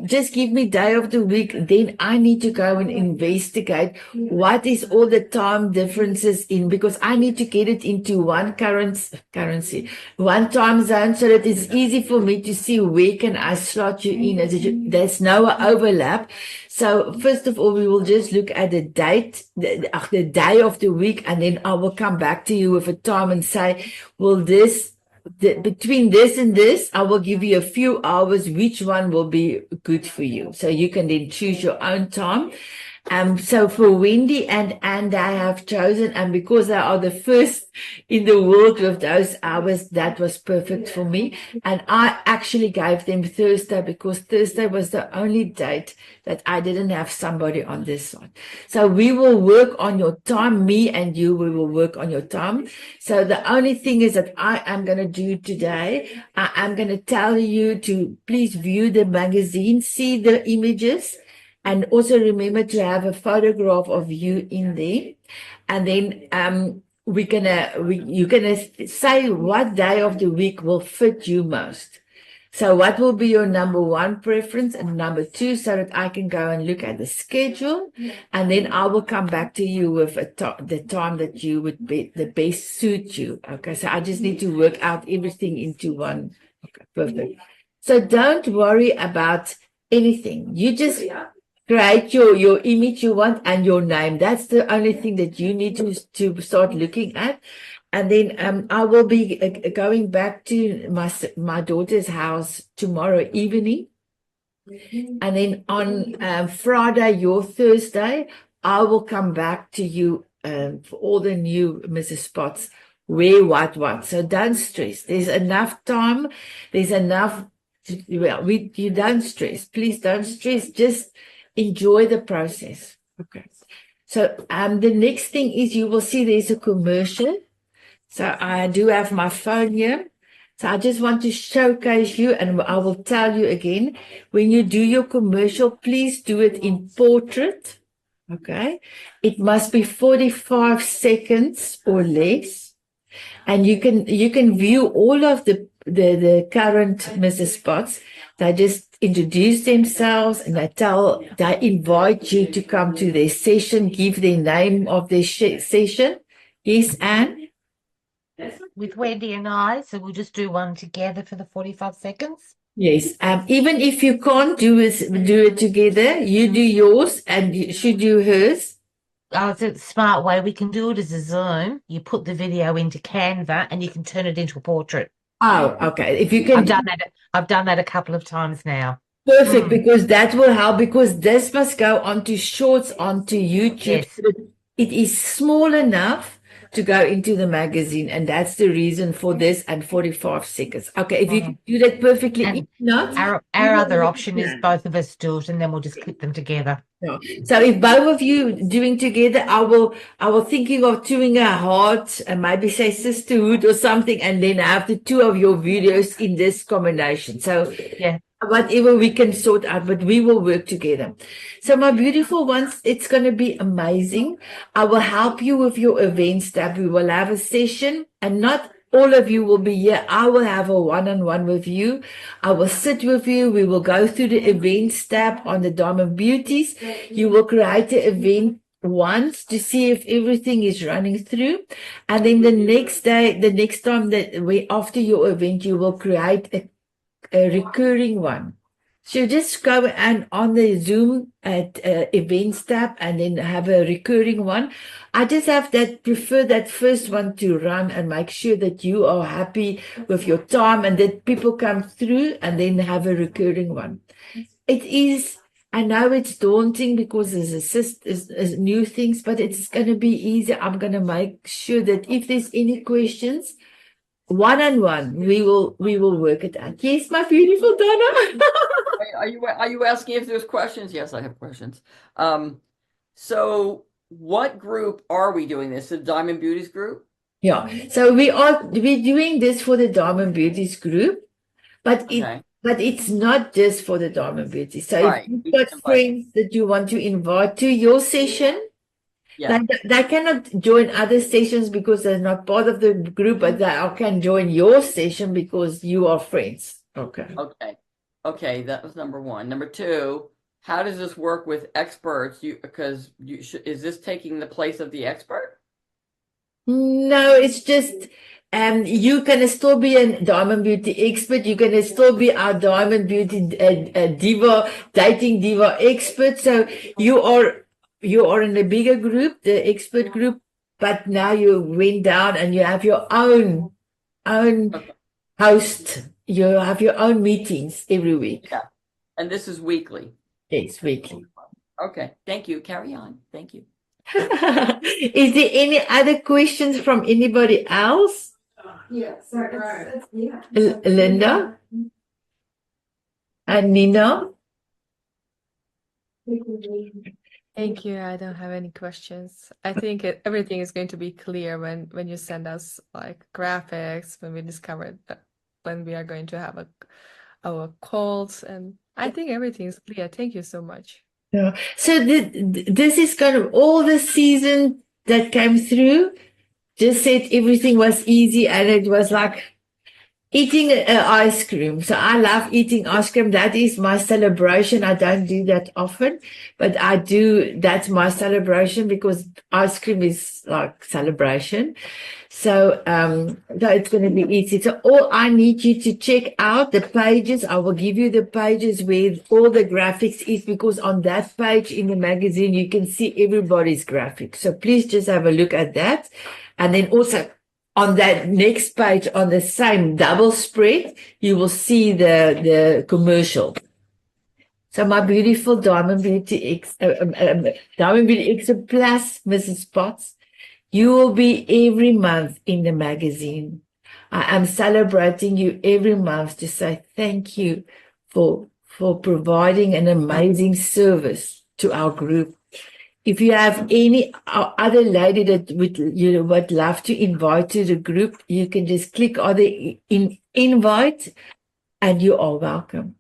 just give me day of the week. Then I need to go and investigate what is all the time differences in, because I need to get it into one currency, one time zone, so that it's easy for me to see where can I slot you in. There's no overlap. So first of all, we will just look at the date, the day of the week, and then I will come back to you with a time and say, will between this and this, I will give you a few hours, which one will be good for you. So you can then choose your own time. So for Wendy and I have chosen, and because they are the first in the world with those hours, that was perfect for me. And I actually gave them Thursday because Thursday was the only date that I didn't have somebody on this side. So we will work on your time, me and you, we will work on your time. So the only thing is that I am going to do today, I'm going to tell you to please view the magazine, see the images, and also remember to have a photograph of you in there. And then you're gonna say what day of the week will fit you most. So what will be your number one preference and number two, so that I can go and look at the schedule, and then I will come back to you with the time that you would be the best suit you. Okay, so I just need to work out everything into one. Okay, perfect. So don't worry about anything. You just create your image you want and your name. That's the only thing that you need to start looking at. And then I will be going back to my daughter's house tomorrow evening. And then on Friday, your Thursday, I will come back to you for all the new Mrs. Spots, where, what. So don't stress. There's enough time. There's enough. Well, you don't stress. Please don't stress. Just enjoy the process. Okay. So the next thing is you will see there's a commercial. So I do have my phone here. So I just want to showcase you, and I will tell you again, when you do your commercial, please do it in portrait. Okay. It must be 45 seconds or less. And you can view all of the current Mrs. Spots. They just introduce themselves and they invite you to come to their session, give their name of their session. Yes, Anne? With Wendy and I, so we'll just do one together for the 45 seconds. Yes. Even if you can't do it together, you do yours and you should do hers. Oh, it's a smart way. We can do it as a Zoom. You put the video into Canva and you can turn it into a portrait. Oh, okay. If you can, I've done that a couple of times now. Perfect, because that will help, because this must go onto Shorts, onto YouTube. Yes. So it is small enough to go into the magazine, and that's the reason for this and 45 seconds. Okay, if you can do that perfectly, if not, our other option is both of us do it, and then we'll just clip them together. No. So if both of you doing together, I will thinking of doing a heart and maybe say sisterhood or something, and then have the two of your videos in this combination. So yeah, whatever we can sort out, but we will work together. So my beautiful ones, it's going to be amazing. I will help you with your events tab. We will have a session, and not all of you will be here. I will have a one-on-one with you. I will sit with you. We will go through the events tab on the Diamond Beauties. You will create the event once to see if everything is running through. And then the next time after your event, you will create a recurring one. So just go and on the Zoom at events tab and then have a recurring one. I just prefer that first one to run and make sure that you are happy with your time and that people come through, and then have a recurring one. I know it's daunting because there's new things, but it's going to be easy. I'm going to make sure that if there's any questions, one-on-one, we will work it out. Yes, my beautiful Donna. Are you asking if there's questions? Yes, I have questions. So what group are we doing this? The Diamond Beauties group? Yeah. So we're doing this for the Diamond Beauties group, but it's not just for the Diamond Beauties. So if you've got friends that you want to invite to your session, they cannot join other sessions because they're not part of the group, but they can join your session because you are friends. Okay. Okay, that was number one. Number two, how does this work with experts? Is this taking the place of the expert? No, it's just you can still be a diamond beauty expert. You can still be our diamond beauty diva, dating diva expert. So you are in a bigger group, the expert group, but now you went down and you have your own Okay. host. You have your own meetings every week. Yeah. And this is weekly. Yes, weekly. Okay. Thank you. Carry on. Thank you. Is there any other questions from anybody else? Yeah, so right. Linda and Nina? Thank you. I don't have any questions. I think everything is going to be clear when you send us like graphics, when we discover that when we are going to have our calls, and I think everything is clear. Thank you so much. Yeah. So this is kind of all the season that came through. Just said everything was easy and it was like eating ice cream. So I love eating ice cream. That is my celebration. I don't do that often, but I do. That's my celebration because ice cream is like celebration. So, so it's going to be easy. So all I need you to check out the pages. I will give you the pages where all the graphics is, because on that page in the magazine, you can see everybody's graphics. So please just have a look at that. And then also on that next page, on the same double spread, you will see the commercial. So my beautiful Diamond Beauty Diamond Beauty X plus Mrs. Potts, you will be every month in the magazine. I am celebrating you every month to say thank you for providing an amazing service to our group. If you have any other lady that would love to invite to the group, you can just click on the invite and you are welcome.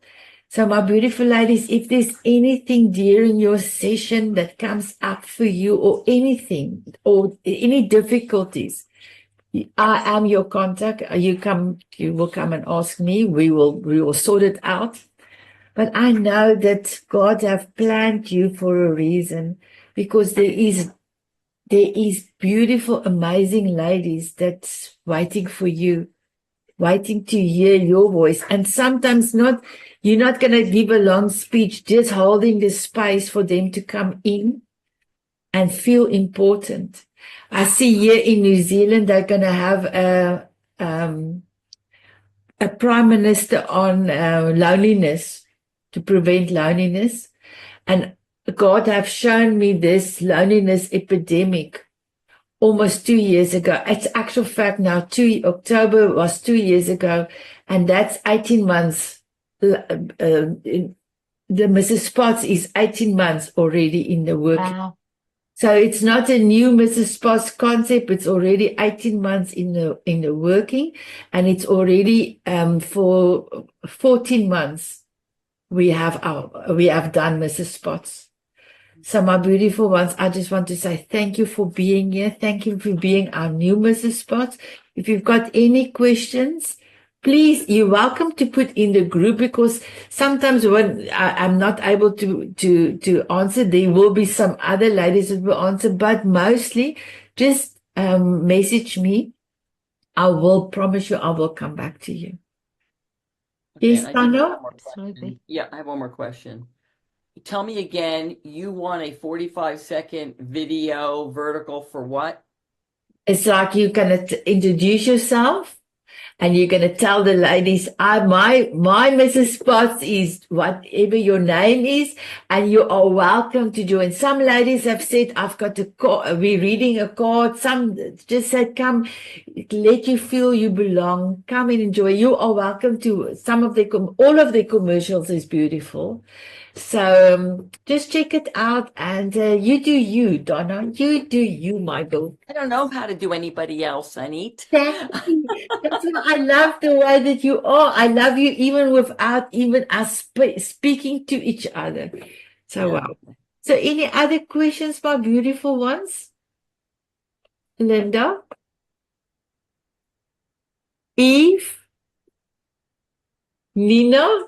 So my beautiful ladies, if there's anything during your session that comes up for you or anything or any difficulties, I am your contact. You will come and ask me. We will sort it out. But I know that God have planned you for a reason, because there is beautiful, amazing ladies that's waiting for you, waiting to hear your voice. And sometimes you're not going to give a long speech, just holding the space for them to come in and feel important. I see here in New Zealand, they're going to have a prime minister on loneliness, to prevent loneliness. And God have shown me this loneliness epidemic almost 2 years ago. It's actual fact now, October was 2 years ago, and that's 18 months. The Mrs. Potts is 18 months already in the work. Wow. So it's not a new Mrs. Potts concept. It's already 18 months in the working, and it's already for 14 months we have done Mrs. Potts. So my beautiful ones, I just want to say thank you for being here. Thank you for being our new Mrs. Potts. If you've got any questions, please, you're welcome to put in the group, because sometimes when I'm not able to answer, there will be some other ladies that will answer, but mostly just message me. I will promise you I will come back to you. Okay, Yes, and I do have Tano? one more question. Yeah, I have one more question. Tell me again, you want a 45-second video vertical for what? It's like you're going to introduce yourself, and you're going to tell the ladies, my Mrs. Potts is whatever your name is, and you are welcome to join. Some ladies have said, I've got a card, we're reading a card. Some just said, come, let you feel you belong. Come and enjoy. You are welcome to all of the commercials is beautiful. So just check it out, and you do you, Donna. You do you, my girl. I don't know how to do anybody else, Sanet. Thank you. That's what I love, the way that you are. I love you even without even us speaking to each other. So, Yeah. wow. So any other questions, my beautiful ones? Linda? Eve? Nina?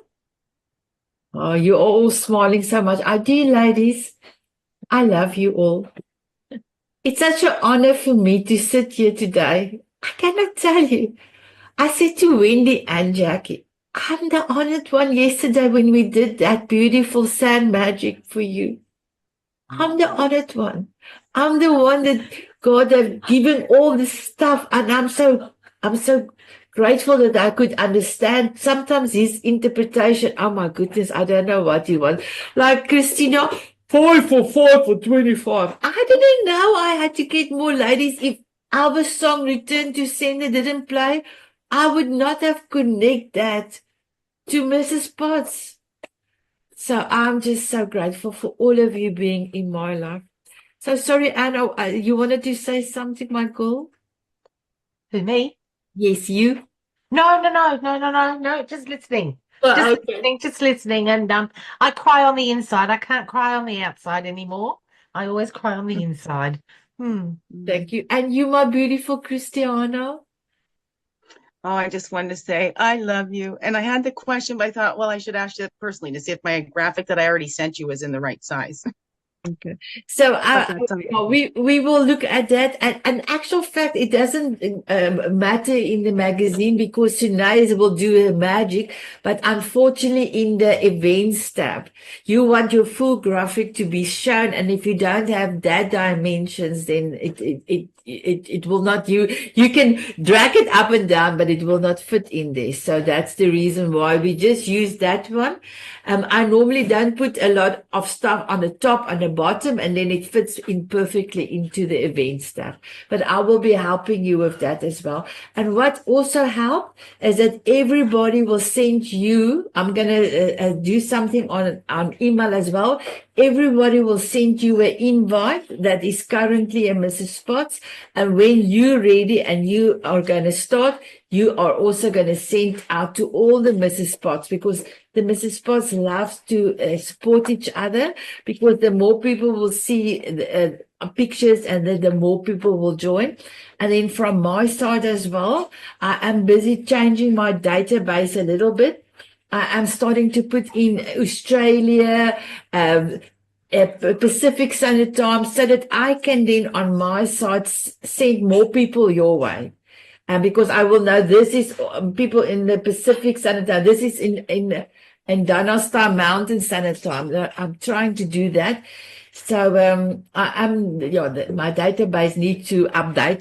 Oh, you're all smiling so much. I do, ladies. I love you all. It's such an honor for me to sit here today. I cannot tell you. I said to Wendy and Jackie, I'm the honored one yesterday when we did that beautiful sand magic for you. I'm the honored one. I'm the one that God have given all this stuff, and I'm so grateful that I could understand sometimes his interpretation. Oh my goodness, I don't know what he wants. Like Christina, 5 for 25. I didn't know I had to get more ladies. If our song Return to Sender didn't play, I would not have connected that to Mrs. Potts. So I'm just so grateful for all of you being in my life. So sorry, Anna, you wanted to say something, my girl? Who, me? Yes, you. No, just listening. Just listening. And I cry on the inside. I can't cry on the outside anymore. I always cry on the inside. Thank you. And you, my beautiful Christiana. Oh, I just wanted to say I love you. And I had the question, but I thought, well, I should ask you personally to see if my graphic that I already sent you was in the right size. Okay. So we will look at that. And an actual fact, it doesn't matter in the magazine because tonight will do a magic. But unfortunately, in the events tab, you want your full graphic to be shown. And if you don't have that dimensions, then it will not. You can drag it up and down, but it will not fit in there. So that's the reason why we just use that one. I normally don't put a lot of stuff on the top and the bottom, and then it fits in perfectly into the event stuff. But I will be helping you with that as well. And what also helped is that everybody will send you, I'm going to do something on email as well. Everybody will send you an invite that is currently a Mrs. Spots. And when you're ready and you are going to start, you are also going to send out to all the Mrs. Spots, because the Mrs. Spots loves to support each other, because the more people will see pictures and then the more people will join. And then from my side as well, I am busy changing my database a little bit. I'm starting to put in Australia, Pacific Standard Time, so that I can then on my side send more people your way. And because I will know this is people in the Pacific Standard Time, this is in Dynastar Mountain Standard Time. I'm trying to do that. So my database needs to update.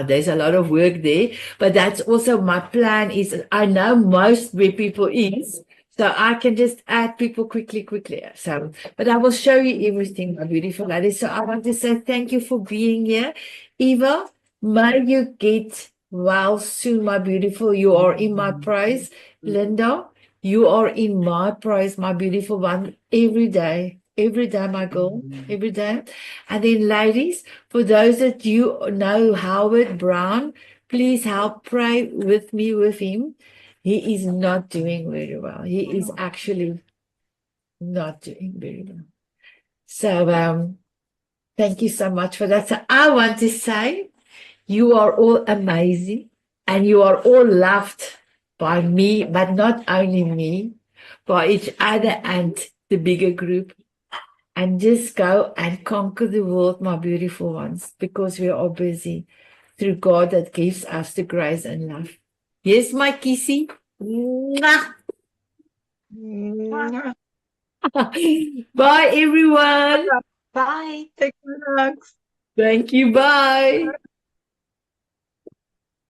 There's a lot of work there, but that's also my plan. Is I know most where people is, so I can just add people quickly. So, but I will show you everything, my beautiful ladies. So I want to say thank you for being here, Eva. May you get well soon, my beautiful. You are in my praise, Linda. You are in my praise, my beautiful one, every day, my girl, every day. And then, ladies, for those that you know Howard Brown, please help pray with me with him. He is not doing very well. He is actually not doing very well. So, thank you so much for that. So I want to say you are all amazing and you are all loved by me, but not only me, by each other and the bigger group. And just go and conquer the world, my beautiful ones, because we are busy through God that gives us the grace and love. Yes, my kissy. Mwah. Bye, everyone. Bye. Take care, hugs. Thank you. Bye.